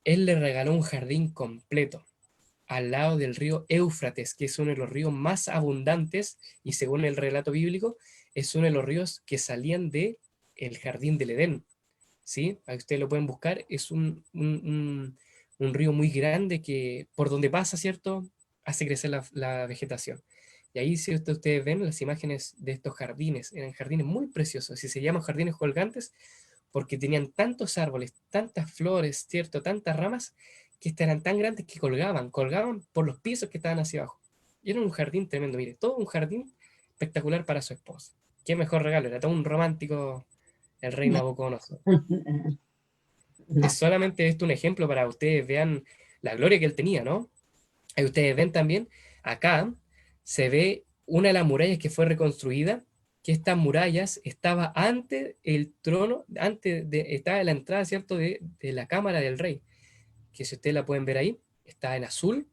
Él le regaló un jardín completo al lado del río Éufrates, que es uno de los ríos más abundantes y según el relato bíblico, es uno de los ríos que salían de el jardín del Edén, ¿sí? Ahí ustedes lo pueden buscar, es un río muy grande que por donde pasa, ¿cierto? Hace crecer la vegetación. Y ahí si ustedes ven las imágenes de estos jardines, eran jardines muy preciosos, y se llaman jardines colgantes porque tenían tantos árboles, tantas flores, ¿cierto? Tantas ramas, que eran tan grandes que colgaban por los pisos que estaban hacia abajo. Y era un jardín tremendo, mire, todo un jardín espectacular para su esposa. Qué mejor regalo, era todo un romántico el rey Nabucodonosor. Es solamente esto un ejemplo para que ustedes vean la gloria que él tenía, ¿no? Ahí ustedes ven también, acá se ve una de las murallas que fue reconstruida, que estas murallas estaba ante el trono, estaba en la entrada, ¿cierto?, de la cámara del rey, que si ustedes la pueden ver ahí, está en azul,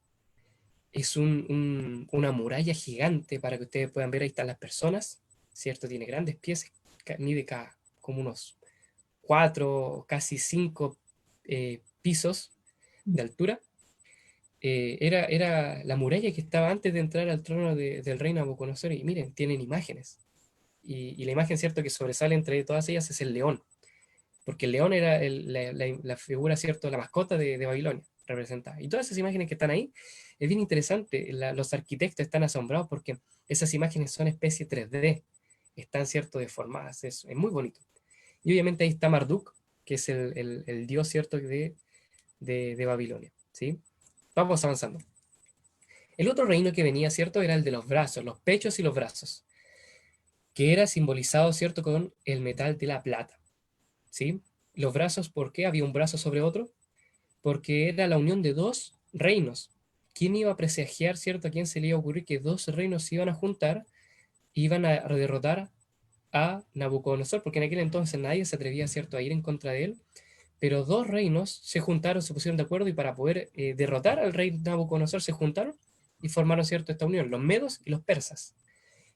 es una muralla gigante para que ustedes puedan ver, ahí están las personas, ¿cierto? Tiene grandes pies, mide como unos 4, casi 5 pisos de altura. Era la muralla que estaba antes de entrar al trono del rey Nabucodonosor. Y miren, tienen imágenes. Y la imagen, cierto, que sobresale entre todas ellas es el león. Porque el león era la figura, cierto, la mascota de Babilonia representada. Y todas esas imágenes que están ahí, es bien interesante. Los arquitectos están asombrados porque esas imágenes son especie 3D. Están, cierto, deformadas. Es muy bonito. Y obviamente ahí está Marduk, que es el dios, cierto, de Babilonia. ¿Sí? Vamos avanzando. El otro reino que venía, ¿cierto? Era el de los brazos, los pechos y los brazos, que era simbolizado, ¿cierto?, con el metal de la plata, ¿sí? Los brazos, ¿por qué había un brazo sobre otro? Porque era la unión de dos reinos. ¿Quién iba a presagiar, ¿cierto? ¿A quién se le iba a ocurrir que dos reinos se iban a juntar, iban a derrotar a Nabucodonosor? Porque en aquel entonces nadie se atrevía, ¿cierto?, a ir en contra de él, pero dos reinos se juntaron, se pusieron de acuerdo y para poder derrotar al rey Nabucodonosor se juntaron y formaron, ¿cierto?, esta unión, los medos y los persas.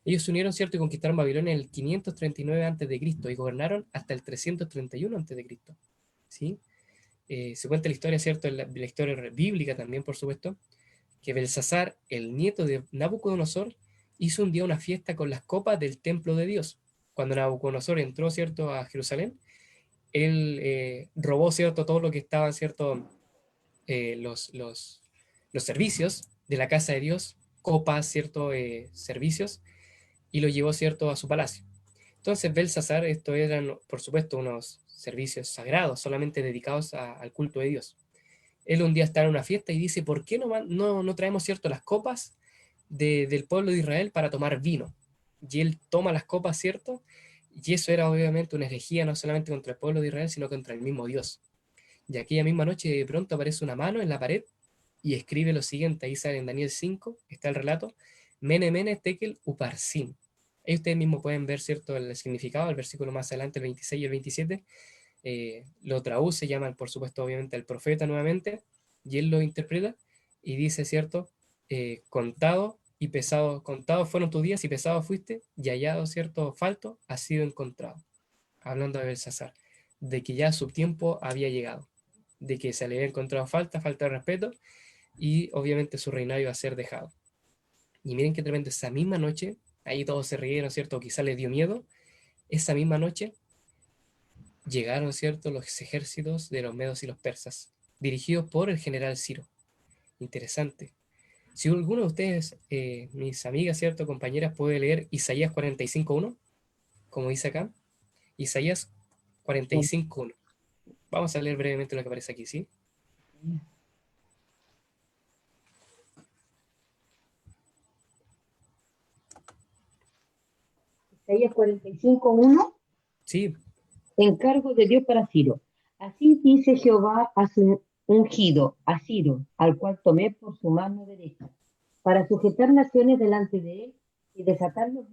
Ellos se unieron, ¿cierto? Y conquistaron Babilonia en el 539 a.C. y gobernaron hasta el 331 a.C. ¿Sí? Se cuenta la historia, ¿cierto? La historia bíblica también, por supuesto, que Belsasar, el nieto de Nabucodonosor, hizo un día una fiesta con las copas del templo de Dios. Cuando Nabucodonosor entró, ¿cierto?, a Jerusalén, él robó, ¿cierto?, todo lo que estaba, ¿cierto?, los servicios de la casa de Dios, copas, ¿cierto?, servicios, y lo llevó, ¿cierto?, a su palacio. Entonces, Belsasar, esto eran, por supuesto, unos servicios sagrados, solamente dedicados al culto de Dios. Él un día está en una fiesta y dice, ¿por qué no traemos, ¿cierto?, las copas del pueblo de Israel para tomar vino? Y él toma las copas, ¿cierto? Y eso era obviamente una herejía no solamente contra el pueblo de Israel, sino contra el mismo Dios. Y aquella misma noche de pronto aparece una mano en la pared y escribe lo siguiente, ahí sale en Daniel 5, está el relato, Mene Mene Tekel Uparsin. Ahí ustedes mismos pueden ver, ¿cierto?, el significado, el versículo más adelante, el 26 y el 27, lo traduce, llaman por supuesto obviamente al profeta nuevamente, y él lo interpreta y dice, ¿cierto? Contado y pesado, contados fueron tus días y pesado fuiste, y hallado, ¿cierto?, falto, ha sido encontrado. Hablando de Belsasar, de que ya su tiempo había llegado, de que se le había encontrado falta de respeto, y obviamente su reinado iba a ser dejado. Y miren qué tremendo, esa misma noche, ahí todos se rieron, ¿cierto? Quizá les dio miedo, esa misma noche llegaron, ¿cierto?, los ejércitos de los medos y los persas, dirigidos por el general Ciro. Interesante. Si alguno de ustedes, mis amigas, ¿cierto?, compañeras, puede leer Isaías 45.1, como dice acá, Isaías 45.1. Vamos a leer brevemente lo que aparece aquí, ¿sí? Isaías 45:1, Sí, encargo de Dios para Ciro. Así dice Jehová a su ungido, a Ciro, al cual tomé por su mano derecha, para sujetar naciones delante de él y desatar los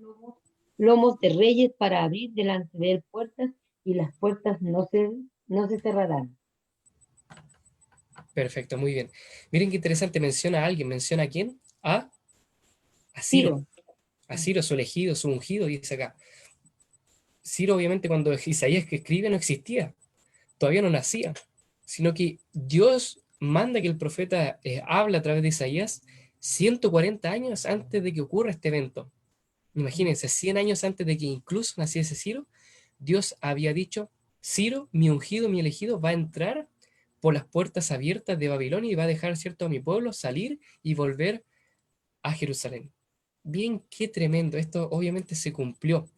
lomos de reyes para abrir delante de él puertas, y las puertas no se cerrarán. perfecto, muy bien. Miren qué interesante, menciona a alguien, menciona a quién, a Ciro, Ciro, a Ciro, su elegido, su ungido, dice acá. Ciro, obviamente, cuando Isaías que escribe no existía, todavía no nacía, sino que Dios manda que el profeta hable a través de Isaías 140 años antes de que ocurra este evento. Imagínense, 100 años antes de que incluso naciese Ciro, Dios había dicho, Ciro, mi ungido, mi elegido, va a entrar por las puertas abiertas de Babilonia y va a dejar, ¿cierto?, a mi pueblo salir y volver a Jerusalén. Bien, qué tremendo. Esto obviamente se cumplió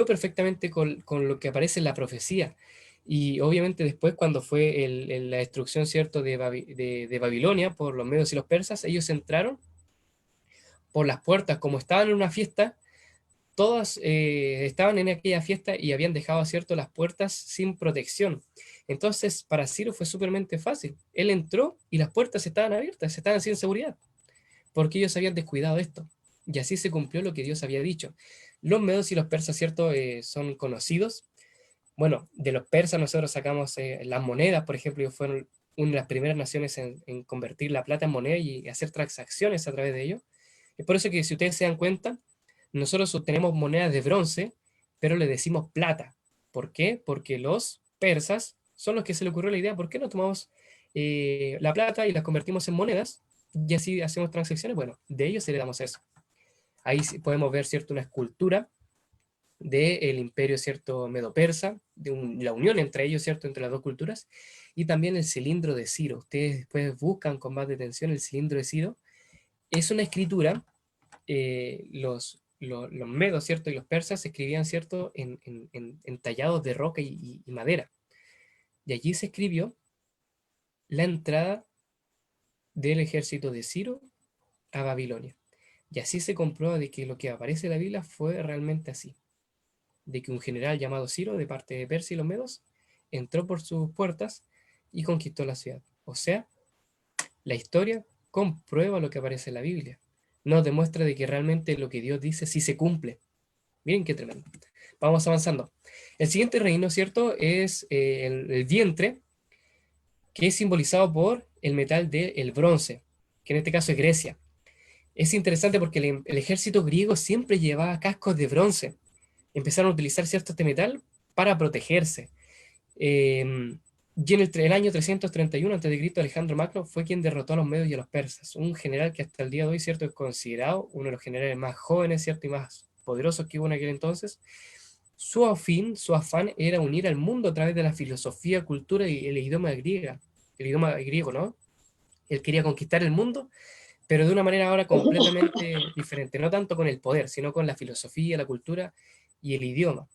perfectamente con lo que aparece en la profecía. Y obviamente después, cuando fue la destrucción, ¿cierto?, de Babilonia por los medos y los persas, ellos entraron por las puertas, como estaban en una fiesta, todas estaban en aquella fiesta y habían dejado, ¿cierto?, las puertas sin protección. Entonces, para Ciro fue súpermente fácil. Él entró y las puertas estaban abiertas, estaban sin seguridad, porque ellos habían descuidado esto. Y así se cumplió lo que Dios había dicho. Los medos y los persas, ¿cierto?, son conocidos. Bueno, de los persas nosotros sacamos las monedas, por ejemplo, ellos fueron una de las primeras naciones en convertir la plata en moneda y hacer transacciones a través de ello. Es por eso que si ustedes se dan cuenta, nosotros tenemos monedas de bronce, pero le decimos plata. ¿Por qué? Porque los persas son los que se le ocurrió la idea, ¿por qué no tomamos la plata y la convertimos en monedas y así hacemos transacciones? Bueno, de ellos heredamos eso. Ahí podemos ver, ¿cierto?, una escultura del imperio, ¿cierto?, medo-persa, la unión entre ellos, ¿cierto?, entre las dos culturas, y también el cilindro de Ciro. Ustedes después buscan con más detención el cilindro de Ciro. Es una escritura, los medos, ¿cierto?, y los persas escribían, ¿cierto?, en tallados de roca y madera. Y allí se escribió la entrada del ejército de Ciro a Babilonia. Y así se comprueba de que lo que aparece en la Biblia fue realmente así, de que un general llamado Ciro, de parte de Persia y los medos, entró por sus puertas y conquistó la ciudad. O sea, la historia comprueba lo que aparece en la Biblia. Nos demuestra de que realmente lo que Dios dice sí se cumple. Miren qué tremendo. Vamos avanzando. El siguiente reino, ¿cierto?, es el vientre, que es simbolizado por el metal del bronce, que en este caso es Grecia. Es interesante porque el ejército griego siempre llevaba cascos de bronce. Empezaron a utilizar cierto este metal para protegerse. Y en el año 331 a.C., Alejandro Magno fue quien derrotó a los medios y a los persas, un general que hasta el día de hoy, ¿cierto?, es considerado uno de los generales más jóvenes, ¿cierto?, y más poderosos que hubo en aquel entonces. Su afán era unir al mundo a través de la filosofía, cultura y el idioma griego, ¿no? Él quería conquistar el mundo, pero de una manera ahora completamente diferente, no tanto con el poder, sino con la filosofía, la cultura y el idioma.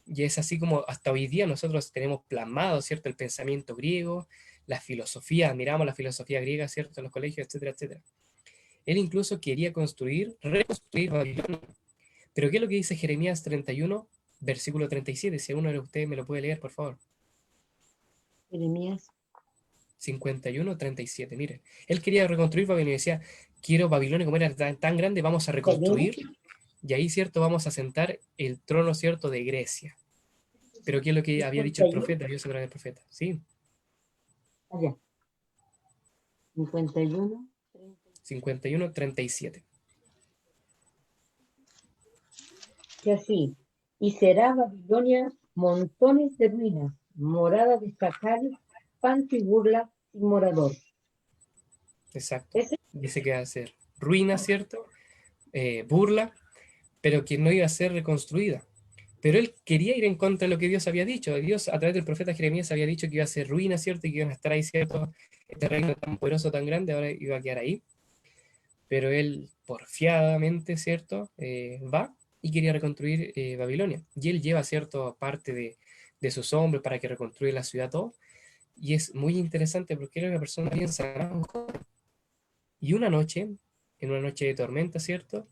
Y es así como hasta hoy día nosotros tenemos plasmado, ¿cierto?, el pensamiento griego, la filosofía, miramos la filosofía griega, ¿cierto?, en los colegios, etcétera, etcétera. Él incluso quería reconstruir Babilonia. Pero ¿qué es lo que dice Jeremías 31, versículo 37? Si uno de ustedes me lo puede leer, por favor. Jeremías. 51-37, mire. Él quería reconstruir Babilonia y decía, quiero Babilonia como era tan grande, vamos a reconstruir y ahí, ¿cierto?, vamos a sentar el trono, ¿cierto?, de Grecia. Pero ¿qué es lo que había dicho el profeta? Dios a través del profeta, ¿sí? Allá. 51. 51-37. Que así, y será Babilonia montones de ruinas, morada de chacales, panto y burla sin morador. Exacto. Ese Dice que va a ser ruina, ¿cierto? Burla, pero que no iba a ser reconstruida. Pero él quería ir en contra de lo que Dios había dicho. Dios, a través del profeta Jeremías, había dicho que iba a ser ruina, ¿cierto? Y que iban a estar ahí, ¿cierto? Este reino tan poderoso, tan grande, ahora iba a quedar ahí. Pero él, porfiadamente, ¿cierto? Va y quería reconstruir Babilonia. Y él lleva, ¿cierto?, parte de sus hombres para que reconstruya la ciudad todo. Y es muy interesante porque era una persona bien sana, un joven. Y una noche, en una noche de tormenta, ¿cierto?,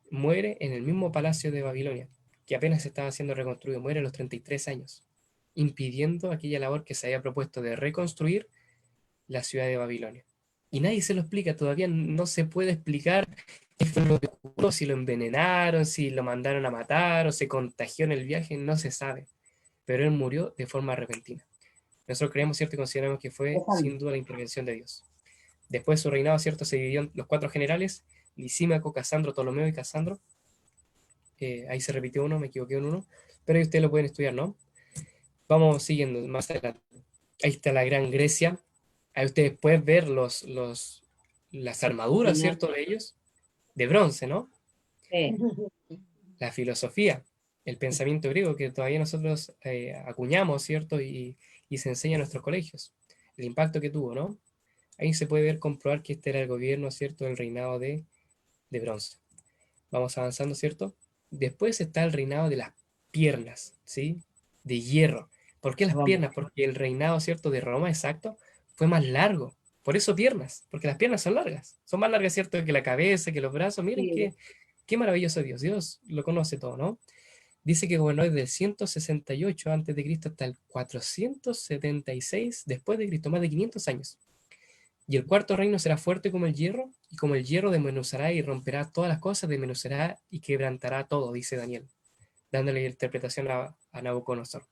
muere en el mismo palacio de Babilonia, que apenas estaba siendo reconstruido, muere a los 33 años, impidiendo aquella labor que se había propuesto de reconstruir la ciudad de Babilonia. Y nadie se lo explica, todavía no se puede explicar qué fue lo que ocurrió, si lo envenenaron, si lo mandaron a matar o se contagió en el viaje, no se sabe. Pero él murió de forma repentina. Nosotros creemos, ¿cierto?, y consideramos que fue sin duda la intervención de Dios. Después su reinado, ¿cierto?, se dividió en los 4 generales, Lisímaco, Casandro, Ptolomeo y Casandro. Ahí se repitió uno, me equivoqué en uno, pero ahí ustedes lo pueden estudiar, ¿no? Vamos siguiendo más adelante. Ahí está la Gran Grecia. Ahí ustedes pueden ver las armaduras, ¿cierto?, de ellos, de bronce, ¿no? La filosofía, el pensamiento griego que todavía nosotros acuñamos, ¿cierto? Y se enseña en nuestros colegios. El impacto que tuvo, ¿no? Ahí se puede ver, comprobar que este era el gobierno, ¿cierto?, del reinado de bronce. Vamos avanzando, ¿cierto? Después está el reinado de las piernas, ¿sí? De hierro. ¿Por qué las piernas? Porque el reinado, ¿cierto?, de Roma, exacto, fue más largo. Por eso piernas, porque las piernas son largas. Son más largas, ¿cierto?, que la cabeza, que los brazos. Miren qué maravilloso Dios. Dios lo conoce todo, ¿no? Dice que gobernó desde el 168 a.C. hasta el 476 después de Cristo, más de 500 años. Y el cuarto reino será fuerte como el hierro, y como el hierro desmenuzará y romperá todas las cosas, desmenuzará y quebrantará todo, dice Daniel, dándole interpretación a Nabucodonosor.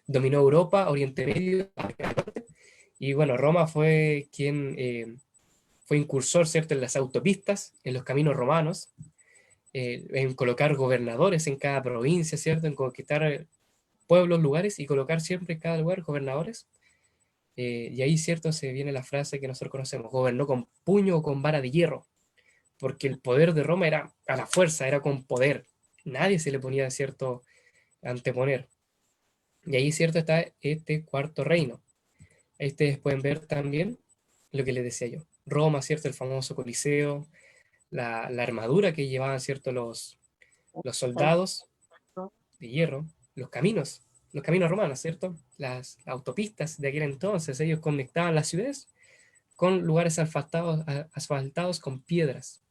Dominó Europa, Oriente Medio, África del Norte, y bueno, Roma fue quien fue incursor, ¿cierto?, en las autopistas, en los caminos romanos, en colocar gobernadores en cada provincia, ¿cierto?, en conquistar pueblos, lugares, y colocar siempre en cada lugar gobernadores. Y ahí, ¿cierto?, se viene la frase que nosotros conocemos, gobernó con puño o con vara de hierro, porque el poder de Roma era a la fuerza, era con poder. Nadie se le ponía, ¿cierto?, anteponer. Y ahí, ¿cierto?, está este cuarto reino. Ahí ustedes pueden ver también lo que les decía yo. Roma, ¿cierto?, el famoso Coliseo, la armadura que llevaban, ¿cierto?, los soldados de hierro, los caminos romanos, ¿cierto? Las autopistas de aquel entonces, ellos conectaban las ciudades con lugares asfaltados con piedras.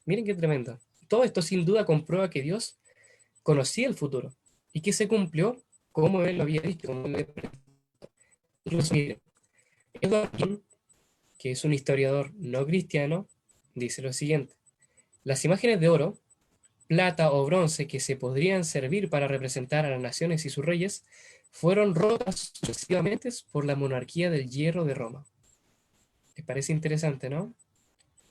Miren qué tremendo. Todo esto sin duda comprueba que Dios conocía el futuro y que se cumplió como él lo había dicho. Incluso, miren, Edward King, que es un historiador no cristiano, dice lo siguiente: las imágenes de oro, plata o bronce que se podrían servir para representar a las naciones y sus reyes fueron rotas sucesivamente por la monarquía del hierro de Roma. ¿Les parece interesante, no?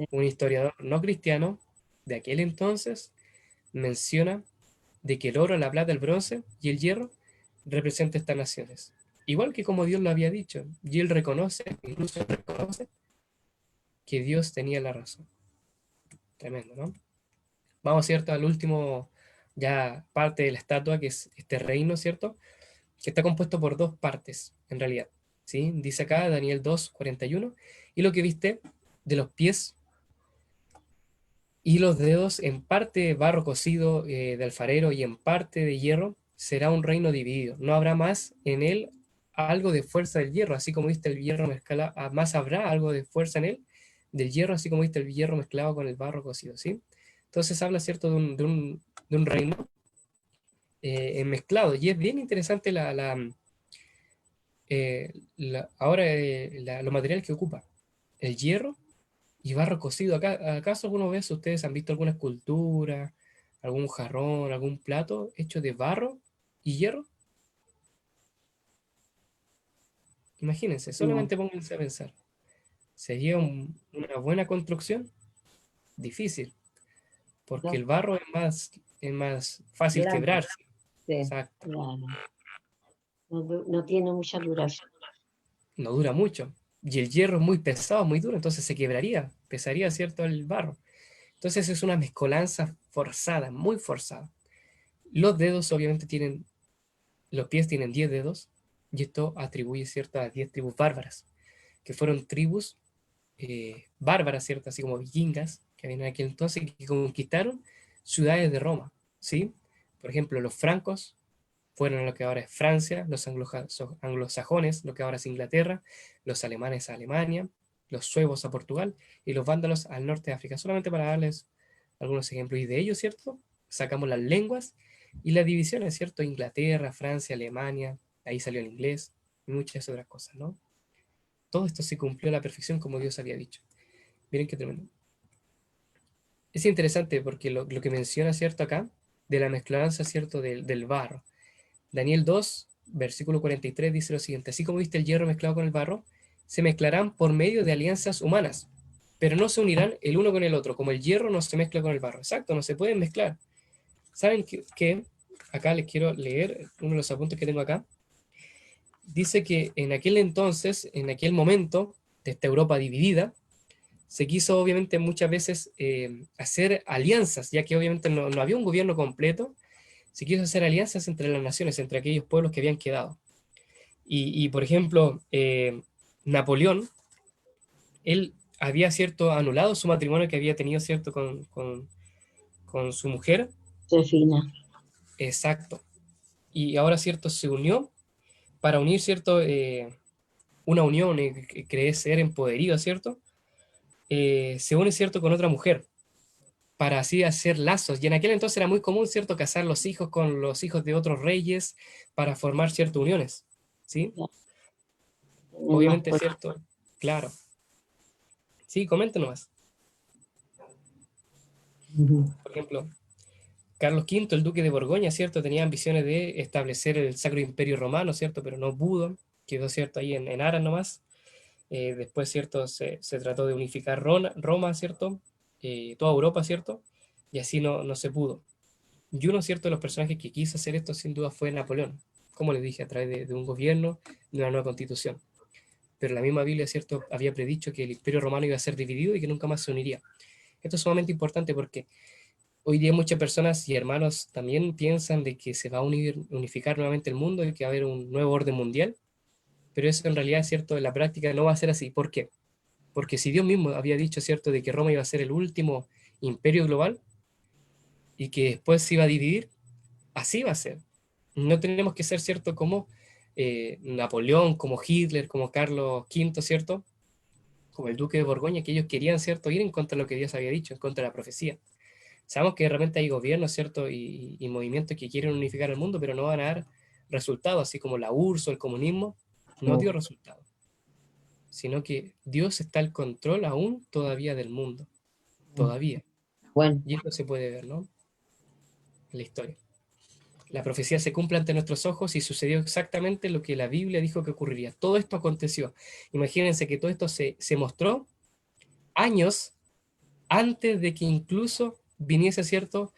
Un historiador no cristiano de aquel entonces menciona de que el oro, la plata, el bronce y el hierro representan estas naciones. Igual que como Dios lo había dicho, y él reconoce, incluso reconoce, que Dios tenía la razón. Tremendo, ¿no? Vamos, ¿cierto? Al último, ya parte de la estatua, que es este reino, ¿cierto? Que está compuesto por dos partes, en realidad. ¿Sí? Dice acá Daniel 2:41, y lo que viste de los pies y los dedos, en parte de barro cocido de alfarero y en parte de hierro, será un reino dividido. No habrá más en él algo de fuerza del hierro, así como viste el hierro mezclado, más habrá algo de fuerza en él del hierro, así como viste el hierro mezclado con el barro cocido, ¿sí? Entonces habla, ¿cierto?, de un reino mezclado, y es bien interesante ahora los materiales que ocupa. El hierro y barro cocido. ¿Acaso alguna vez ustedes han visto alguna escultura, algún jarrón, algún plato hecho de barro y hierro? Imagínense, No, solamente pónganse a pensar. ¿Sería una buena construcción? Difícil, porque no, el barro es más fácil blando, quebrarse. sí, Exacto. claro. No, no tiene mucha duración. No dura mucho. Y el hierro es muy pesado, muy duro, entonces se quebraría, pesaría, ¿cierto?, el barro. Entonces es una mezcolanza forzada, muy forzada. Los dedos obviamente los pies tienen 10 dedos, y esto atribuye, ¿cierto?, a 10 tribus bárbaras, que fueron tribus bárbaras, ¿cierto?, así como vikingas, que habían en aquel entonces, que conquistaron ciudades de Roma, ¿sí? Por ejemplo, los francos fueron a lo que ahora es Francia, los anglosajones, lo que ahora es Inglaterra, los alemanes a Alemania, los suevos a Portugal y los vándalos al norte de África, solamente para darles algunos ejemplos. Y de ellos, ¿cierto?, sacamos las lenguas y las divisiones, ¿cierto? Inglaterra, Francia, Alemania, ahí salió el inglés y muchas otras cosas, ¿no? Todo esto se cumplió a la perfección como Dios había dicho. Miren qué tremendo. Es interesante porque lo que menciona, ¿cierto?, acá, de la mezclanza, ¿cierto?, del barro. Daniel 2, versículo 43 dice lo siguiente: así como viste el hierro mezclado con el barro, se mezclarán por medio de alianzas humanas, pero no se unirán el uno con el otro, como el hierro no se mezcla con el barro. Exacto, no se pueden mezclar. ¿Saben qué? Acá les quiero leer uno de los apuntes que tengo acá. Dice que en aquel entonces, en aquel momento de esta Europa dividida, se quiso obviamente muchas veces hacer alianzas, ya que obviamente no había un gobierno completo. Se quiso hacer alianzas entre las naciones, entre aquellos pueblos que habían quedado. Por ejemplo, Napoleón, él había, ¿cierto?, anulado su matrimonio que había tenido, ¿cierto?, con su mujer. Josefina. Exacto. Y ahora, ¿cierto?, se unió para unir, ¿cierto?, una unión, que cree ser en poderío, ¿cierto? Se une, ¿cierto?, con otra mujer para así hacer lazos. Y en aquel entonces era muy común, ¿cierto?, casar los hijos con los hijos de otros reyes para formar ciertas uniones, ¿sí? Tener más Obviamente, poder. ¿cierto? Claro. Sí, coméntenos más. Ujú. Por ejemplo, Carlos V, el duque de Borgoña, ¿cierto?, tenía ambiciones de establecer el Sacro Imperio Romano, ¿cierto?, pero no pudo, quedó, ¿cierto?, ahí en aras nomás. Después, ¿cierto?, se trató de unificar Roma, ¿cierto?, toda Europa, ¿cierto?, y así no se pudo. Y uno, ¿cierto?, de los personajes que quiso hacer esto sin duda fue Napoleón, como les dije, a través de un gobierno, de una nueva constitución. Pero la misma Biblia, ¿cierto?, había predicho que el Imperio Romano iba a ser dividido y que nunca más se uniría. Esto es sumamente importante porque hoy día muchas personas y hermanos también piensan de que se va a unificar nuevamente el mundo y que va a haber un nuevo orden mundial, pero eso en realidad, ¿cierto?, en la práctica no va a ser así. ¿Por qué? Porque si Dios mismo había dicho, ¿cierto?, de que Roma iba a ser el último imperio global y que después se iba a dividir, así va a ser. No tenemos que ser, ¿cierto?, como Napoleón, como Hitler, como Carlos V, ¿cierto?, como el duque de Borgoña, que ellos querían, ¿cierto?, ir en contra de lo que Dios había dicho, en contra de la profecía. Sabemos que de repente hay gobiernos, ¿cierto?, y movimientos que quieren unificar el mundo, pero no van a dar resultados, así como la URSS o el comunismo, no dio resultados, sino que Dios está al control aún todavía del mundo, todavía. Bueno, Y esto se puede ver, ¿no?, en la historia. La profecía se cumple ante nuestros ojos y sucedió exactamente lo que la Biblia dijo que ocurriría. Todo esto aconteció. Imagínense que todo esto se mostró años antes de que incluso viniese, ¿cierto?,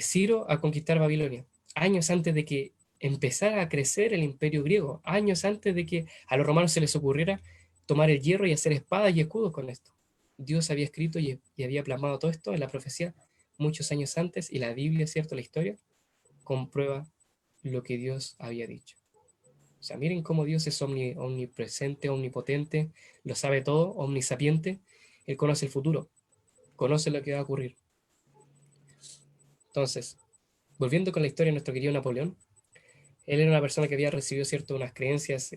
Ciro a conquistar Babilonia, años antes de que empezara a crecer el imperio griego, años antes de que a los romanos se les ocurriera tomar el hierro y hacer espadas y escudos con esto. Dios había escrito y había plasmado todo esto en la profecía muchos años antes, y la Biblia, ¿cierto?, la historia, comprueba lo que Dios había dicho. O sea, miren cómo Dios es omnipresente, omnipotente, lo sabe todo, omnisapiente. Él conoce el futuro, conoce lo que va a ocurrir. Entonces, volviendo con la historia de nuestro querido Napoleón, él era una persona que había recibido, ¿cierto?, unas creencias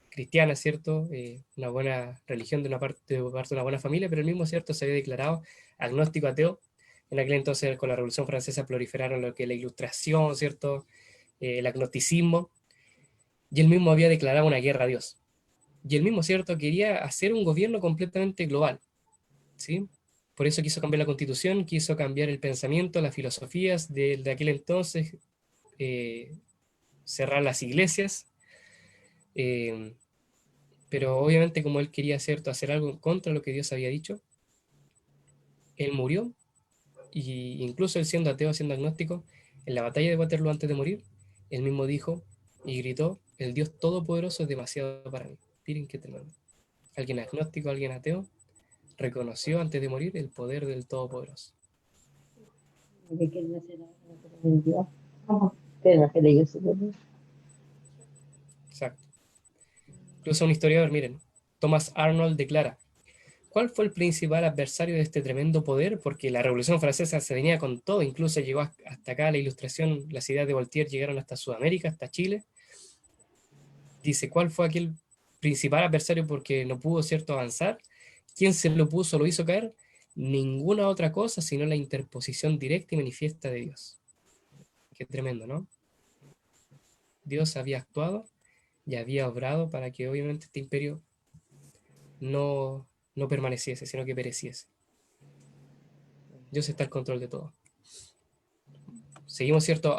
cristianas, ¿cierto?, una buena religión de parte de una buena familia, pero él mismo, ¿cierto?, se había declarado agnóstico, ateo. En aquel entonces, con la Revolución Francesa, proliferaron lo que es la Ilustración, ¿cierto?, el agnosticismo, y él mismo había declarado una guerra a Dios. Y él mismo, ¿cierto?, quería hacer un gobierno completamente global, ¿sí? Por eso quiso cambiar la Constitución, quiso cambiar el pensamiento, las filosofías de aquel entonces, cerrar las iglesias, eh, pero obviamente como él quería, ¿cierto?, hacer algo en contra de lo que Dios había dicho, él murió, y incluso él siendo ateo, siendo agnóstico, en la batalla de Waterloo antes de morir, él mismo dijo y gritó: el Dios Todopoderoso es demasiado para mí. Miren qué tremendo. Alguien agnóstico, alguien ateo, reconoció antes de morir el poder del Todopoderoso. De que no será en Dios. ¿Cómo? Que no se leyó su libro. Exacto. Incluso un historiador, miren, Thomas Arnold declara: ¿cuál fue el principal adversario de este tremendo poder? Porque la Revolución Francesa se venía con todo, incluso llegó hasta acá la Ilustración, las ideas de Voltaire llegaron hasta Sudamérica, hasta Chile. Dice, ¿cuál fue aquel principal adversario porque no pudo, ¿cierto?, avanzar? ¿Quién se lo puso, lo hizo caer? Ninguna otra cosa sino la interposición directa y manifiesta de Dios. Qué tremendo, ¿no? Dios había actuado y había obrado para que obviamente este imperio no permaneciese, sino que pereciese. Dios está al control de todo. Seguimos, ¿cierto?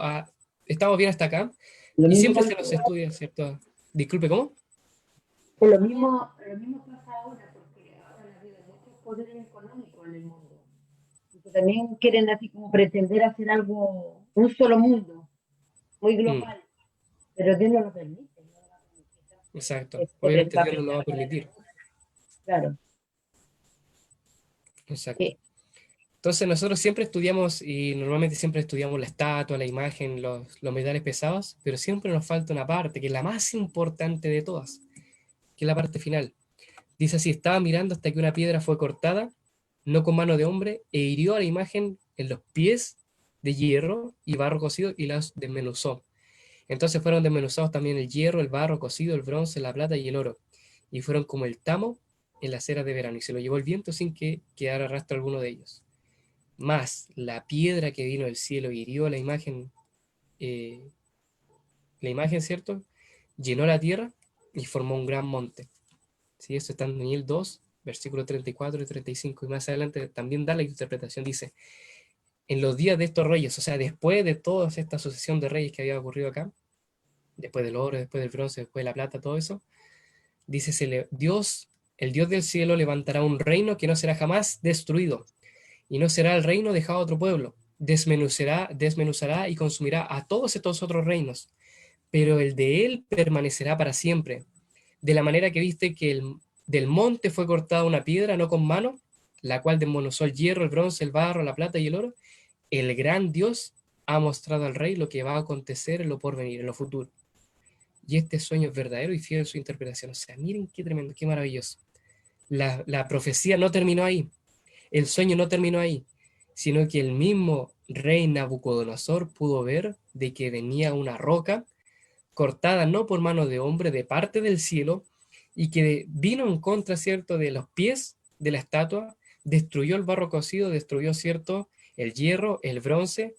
Estamos bien hasta acá, Lo y mismo siempre con se nos estudia, ¿cierto? Disculpe, ¿cómo? lo mismo pasa ahora, porque ahora ha habido muchos poderes económicos en el mundo. Y que también quieren así como pretender hacer algo, un solo mundo, muy global, pero Dios no lo permite. No lo va a permitir. Exacto. Por el Obviamente Dios no papel lo va a para permitir. claro. Exacto. Entonces nosotros siempre estudiamos, y normalmente siempre estudiamos la estatua, la imagen, los metales pesados, pero siempre nos falta una parte, que es la más importante de todas, que es la parte final. Dice así: estaba mirando hasta que una piedra fue cortada, no con mano de hombre, e hirió a la imagen en los pies de hierro y barro cocido y las desmenuzó. Entonces fueron desmenuzados también el hierro, el barro cocido, el bronce, la plata y el oro, y fueron como el tamo en las eras de verano, y se lo llevó el viento sin que quedara rastro alguno de ellos. Más la piedra que vino del cielo hirió la imagen, ¿cierto? Llenó la tierra y formó un gran monte. ¿Sí? Esto está en Daniel 2, versículos 34 y 35, y más adelante también da la interpretación, dice: en los días de estos reyes, o sea, después de toda esta sucesión de reyes que había ocurrido acá, después del oro, después del bronce, después de la plata, todo eso, dice, Dios, el Dios del cielo, levantará un reino que no será jamás destruido, y no será el reino dejado a otro pueblo. Desmenuzará y consumirá a todos estos otros reinos, pero el de él permanecerá para siempre. De la manera que viste que del monte fue cortada una piedra, no con mano, la cual desmenuzó el hierro, el bronce, el barro, la plata y el oro, el gran Dios ha mostrado al rey lo que va a acontecer en lo porvenir, en lo futuro. Y este sueño es verdadero y fiel en su interpretación. O sea, miren qué tremendo, qué maravilloso. La profecía no terminó ahí, el sueño no terminó ahí, sino que el mismo rey Nabucodonosor pudo ver de que venía una roca cortada no por mano de hombre, de parte del cielo, y que vino en contra, ¿cierto?, de los pies de la estatua, destruyó el barro cocido, destruyó, ¿cierto?, el hierro, el bronce,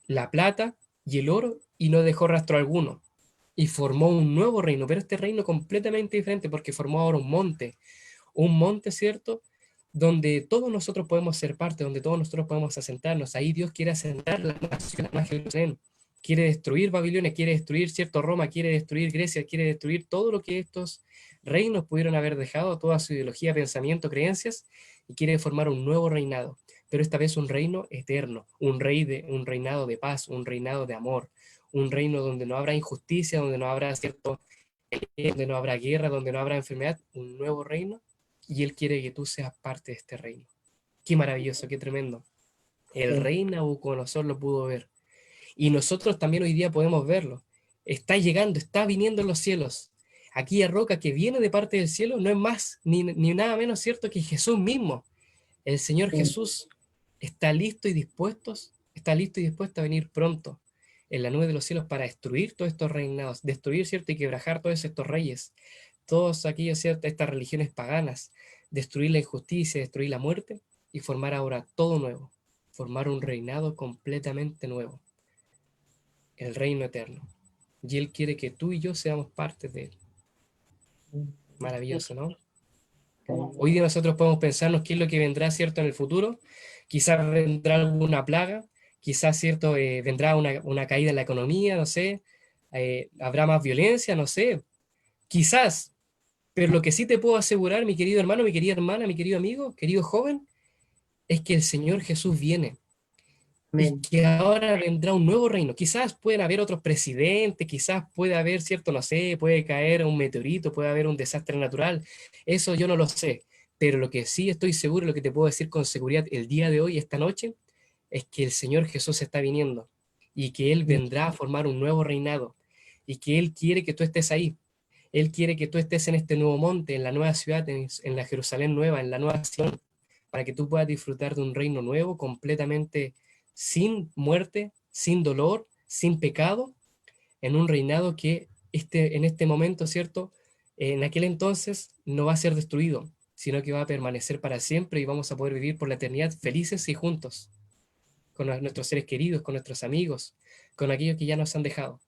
la plata y el oro, y no dejó rastro alguno. Y formó un nuevo reino, pero este reino completamente diferente, porque formó ahora un monte, ¿cierto?, donde todos nosotros podemos ser parte, donde todos nosotros podemos asentarnos. Ahí Dios quiere asentar la nación, la Jerusalén, quiere destruir Babilonia, quiere destruir, ¿cierto?, Roma, quiere destruir Grecia, quiere destruir todo lo que estos reinos pudieron haber dejado, toda su ideología, pensamiento, creencias, y quiere formar un nuevo reinado, pero esta vez un reino eterno, un reinado de paz, un reinado de amor, un reino donde no habrá injusticia, donde no habrá, ¿cierto?, donde no habrá guerra, donde no habrá enfermedad, un nuevo reino, y Él quiere que tú seas parte de este reino. Qué maravilloso, qué tremendo. El rey Nabucodonosor lo pudo ver, y nosotros también hoy día podemos verlo. Está llegando, está viniendo en los cielos. Aquella roca que viene de parte del cielo no es más ni nada menos cierto que Jesús mismo. El Señor Jesús está listo y dispuesto a venir pronto en la nube de los cielos para destruir todos estos reinados, destruir, ¿cierto?, y quebrajar todos estos reyes, todos aquellos, ¿cierto?, estas religiones paganas, destruir la injusticia, destruir la muerte y formar ahora todo nuevo, formar un reinado completamente nuevo, el reino eterno. Y Él quiere que tú y yo seamos parte de Él. Maravilloso, ¿no? Hoy día nosotros podemos pensarnos qué es lo que vendrá, ¿cierto?, en el futuro. Quizás vendrá alguna plaga, quizás, ¿cierto?, vendrá una caída en la economía, no sé, habrá más violencia, no sé, quizás, pero lo que sí te puedo asegurar, mi querido hermano, mi querida hermana, mi querido amigo, querido joven, es que el Señor Jesús viene. Y que ahora vendrá un nuevo reino. Quizás pueden haber otros presidentes, quizás puede haber, cierto, no sé, puede caer un meteorito, puede haber un desastre natural. Eso yo no lo sé. Pero lo que sí estoy seguro, lo que te puedo decir con seguridad el día de hoy, esta noche, es que el Señor Jesús está viniendo y que Él vendrá a formar un nuevo reinado y que Él quiere que tú estés ahí. Él quiere que tú estés en este nuevo monte, en la nueva ciudad, en la Jerusalén nueva, en la nueva Sion, para que tú puedas disfrutar de un reino nuevo, completamente sin muerte, sin dolor, sin pecado, en un reinado que en este momento, ¿cierto?, en aquel entonces no va a ser destruido, sino que va a permanecer para siempre y vamos a poder vivir por la eternidad felices y juntos, con nuestros seres queridos, con nuestros amigos, con aquellos que ya nos han dejado.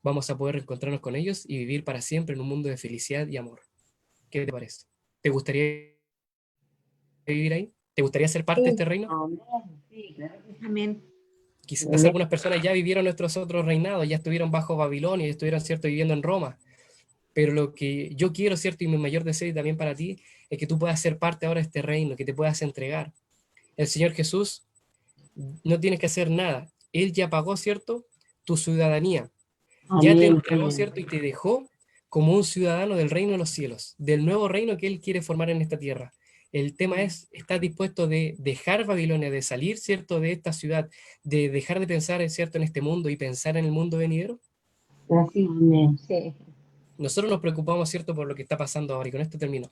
Vamos a poder reencontrarnos con ellos y vivir para siempre en un mundo de felicidad y amor. ¿Qué te parece? ¿Te gustaría vivir ahí? ¿Te gustaría ser parte de este reino? Amén. Quizás algunas personas ya vivieron nuestros otros reinados, ya estuvieron bajo Babilonia, ya estuvieron, ¿cierto?, viviendo en Roma. Pero lo que yo quiero, ¿cierto?, y mi mayor deseo y también para ti, es que tú puedas ser parte ahora de este reino, que te puedas entregar. El Señor Jesús, no tienes que hacer nada. Él ya pagó, ¿cierto?, tu ciudadanía. Ya te entregó, ¿cierto?, y te dejó como un ciudadano del reino de los cielos, del nuevo reino que Él quiere formar en esta tierra. El tema es, ¿estás dispuesto de dejar Babilonia, de salir, ¿cierto?, de esta ciudad, de dejar de pensar, ¿cierto?, en este mundo y pensar en el mundo venidero? Así, amén. Sí. Nosotros nos preocupamos, ¿cierto?, por lo que está pasando ahora, y con esto termino.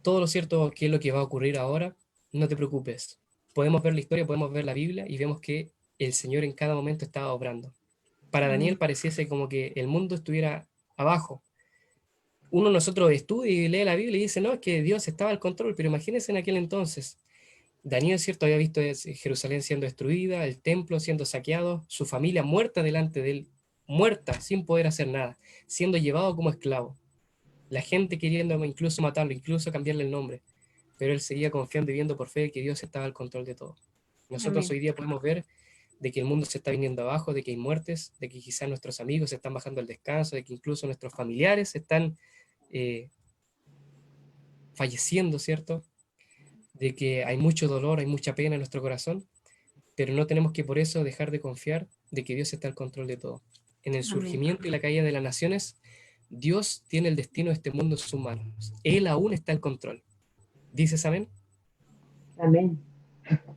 Todo lo cierto que es lo que va a ocurrir ahora, no te preocupes. Podemos ver la historia, podemos ver la Biblia y vemos que el Señor en cada momento estaba obrando. Para Daniel pareciese como que el mundo estuviera abajo. Nosotros estudia y lee la Biblia y dice, no, es que Dios estaba al control, pero imagínense en aquel entonces. Daniel, cierto, había visto Jerusalén siendo destruida, el templo siendo saqueado, su familia muerta delante de él, muerta, sin poder hacer nada, siendo llevado como esclavo. La gente queriendo incluso matarlo, incluso cambiarle el nombre. Pero él seguía confiando y viendo por fe que Dios estaba al control de todo. Nosotros hoy día podemos ver de que el mundo se está viniendo abajo, de que hay muertes, de que quizás nuestros amigos se están bajando al descanso, de que incluso nuestros familiares están falleciendo, ¿cierto? De que hay mucho dolor, hay mucha pena en nuestro corazón, pero no tenemos que por eso dejar de confiar de que Dios está al control de todo. En el surgimiento y la caída de las naciones, Dios tiene el destino de este mundo en sus manos. Él aún está al control. ¿Dices amén? Amén.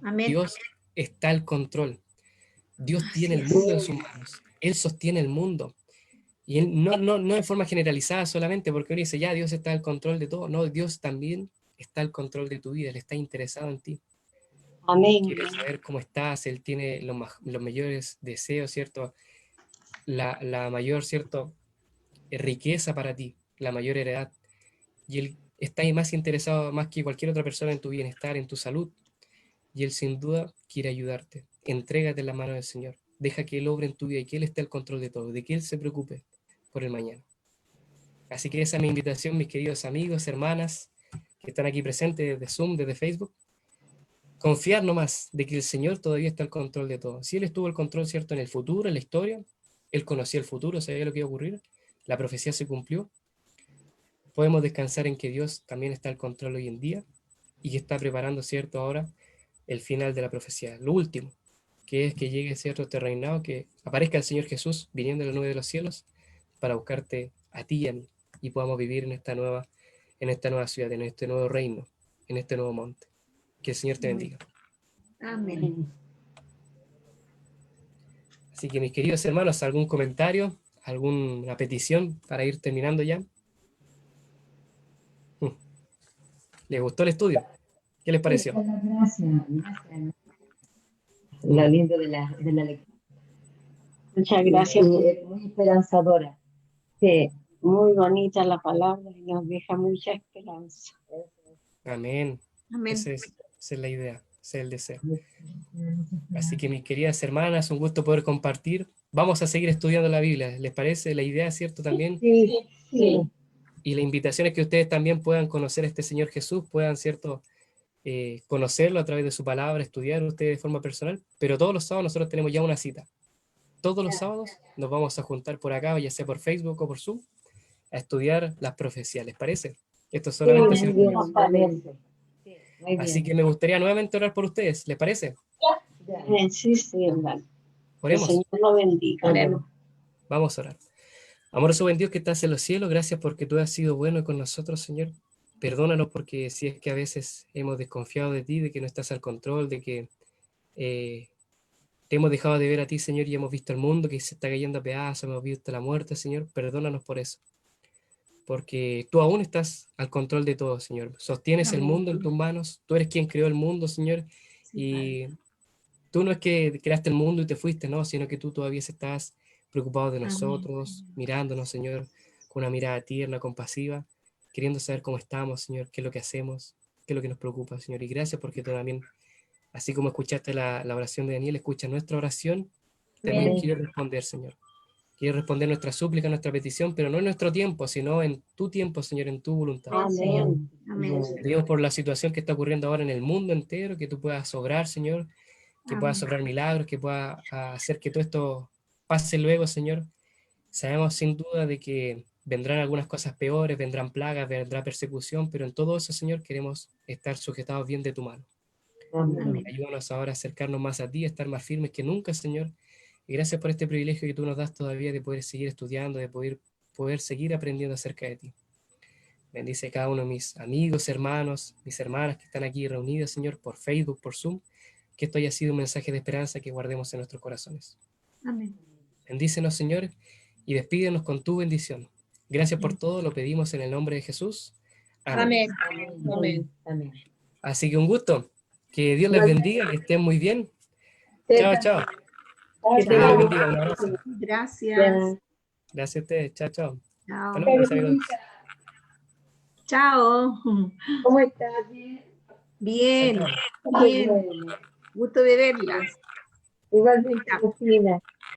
Amén. Dios está al control. Dios tiene el mundo en sus manos. Él sostiene el mundo. Y él no de forma generalizada solamente, porque uno dice, ya, Dios está al control de todo. No, Dios también está al control de tu vida. Él está interesado en ti. Amén. Quiere saber cómo estás. Él tiene los mayores deseos, ¿cierto? La mayor, ¿cierto?, riqueza para ti, la mayor heredad. Y Él está ahí más interesado, más que cualquier otra persona, en tu bienestar, en tu salud. Y Él sin duda quiere ayudarte. Entrégate en la mano del Señor. Deja que Él obre en tu vida y que Él esté al control de todo, de que Él se preocupe por el mañana. Así que esa es mi invitación, mis queridos amigos, hermanas, que están aquí presentes desde Zoom, desde Facebook. confiar nomás de que el Señor todavía está al control de todo. Si Él estuvo al control, ¿cierto?, en el futuro, en la historia, Él conocía el futuro, sabía lo que iba a ocurrir, la profecía se cumplió, podemos descansar en que Dios también está al control hoy en día y que está preparando, ¿cierto?, ahora el final de la profecía, lo último, que es que llegue, ¿cierto?, este reinado, que aparezca el Señor Jesús viniendo de la nube de los cielos para buscarte a ti y a mí, y podamos vivir en esta nueva ciudad, en este nuevo reino, en este nuevo monte. Que el Señor te bendiga. Amén. Así que, mis queridos hermanos, ¿algún comentario, alguna petición para ir terminando ya? ¿Les gustó el estudio? ¿Qué les pareció? Gracias, gracias. Lo lindo de la lectura. Muchas gracias. Muy esperanzadora. Sí. Muy bonita la palabra y nos deja mucha esperanza. Amén. Amén. Esa es la idea, ese es el deseo. Así que, mis queridas hermanas, un gusto poder compartir. Vamos a seguir estudiando la Biblia, ¿les parece? La idea, ¿cierto? También. Sí. Y la invitación es que ustedes también puedan conocer a este Señor Jesús, puedan, ¿cierto?, conocerlo a través de su palabra, estudiar ustedes de forma personal. Pero todos los sábados nosotros tenemos ya una cita. Todos los sábados nos vamos a juntar por acá, ya sea por Facebook o por Zoom, a estudiar las profecías, ¿les parece? Esto solamente es el comienzo. Así que me gustaría nuevamente orar por ustedes, ¿les parece? Sí, hermano. El Oremos. Señor lo bendiga. Oremos. Vamos a orar. Amoroso buen Dios que estás en los cielos, gracias porque tú has sido bueno con nosotros, Señor. Perdónanos porque si es que a veces hemos desconfiado de ti, de que no estás al control, de que te hemos dejado de ver a ti, Señor, y hemos visto el mundo que se está cayendo a pedazos, hemos visto la muerte, Señor. Perdónanos por eso. Porque tú aún estás al control de todo, Señor. Sostienes el mundo en tus manos, tú eres quien creó el mundo, Señor, y tú no es que creaste el mundo y te fuiste, no, sino que tú todavía estás preocupado de nosotros, mirándonos, Señor, con una mirada tierna, compasiva, queriendo saber cómo estamos, Señor, qué es lo que hacemos, qué es lo que nos preocupa, Señor. Y gracias porque tú también, así como escuchaste la oración de Daniel, escucha nuestra oración, también quieres responder, Señor. Quieres responder nuestra súplica, nuestra petición, pero no en nuestro tiempo, sino en tu tiempo, Señor, en tu voluntad. Amén. Amén. Te digo por la situación que está ocurriendo ahora en el mundo entero, que tú puedas obrar, Señor, que puedas obrar milagros, que puedas hacer que todo esto pase luego, Señor. Sabemos sin duda de que vendrán algunas cosas peores, vendrán plagas, vendrá persecución, pero en todo eso, Señor, queremos estar sujetados bien de tu mano. Amén. Ayúdanos ahora a acercarnos más a ti, a estar más firmes que nunca, Señor. Y gracias por este privilegio que tú nos das todavía de poder seguir estudiando, de poder seguir aprendiendo acerca de ti. Bendice a cada uno de mis amigos, hermanos, mis hermanas que están aquí reunidas, Señor, por Facebook, por Zoom. Que esto haya sido un mensaje de esperanza que guardemos en nuestros corazones. Amén. Bendícenos, Señor, y despídenos con tu bendición. Gracias por todo, lo pedimos en el nombre de Jesús. Amén. Amén. Así que un gusto. Que Dios les bendiga, que estén muy bien. Chao, chao. Que Dios les bendiga. Un abrazo. Gracias. Gracias a ustedes. Chao, chao. Chao. Hasta luego, mis amigos. Chao. ¿Cómo estás? Bien, Chao, chao. bien. Gusto de verlas. Igualmente, Cristina.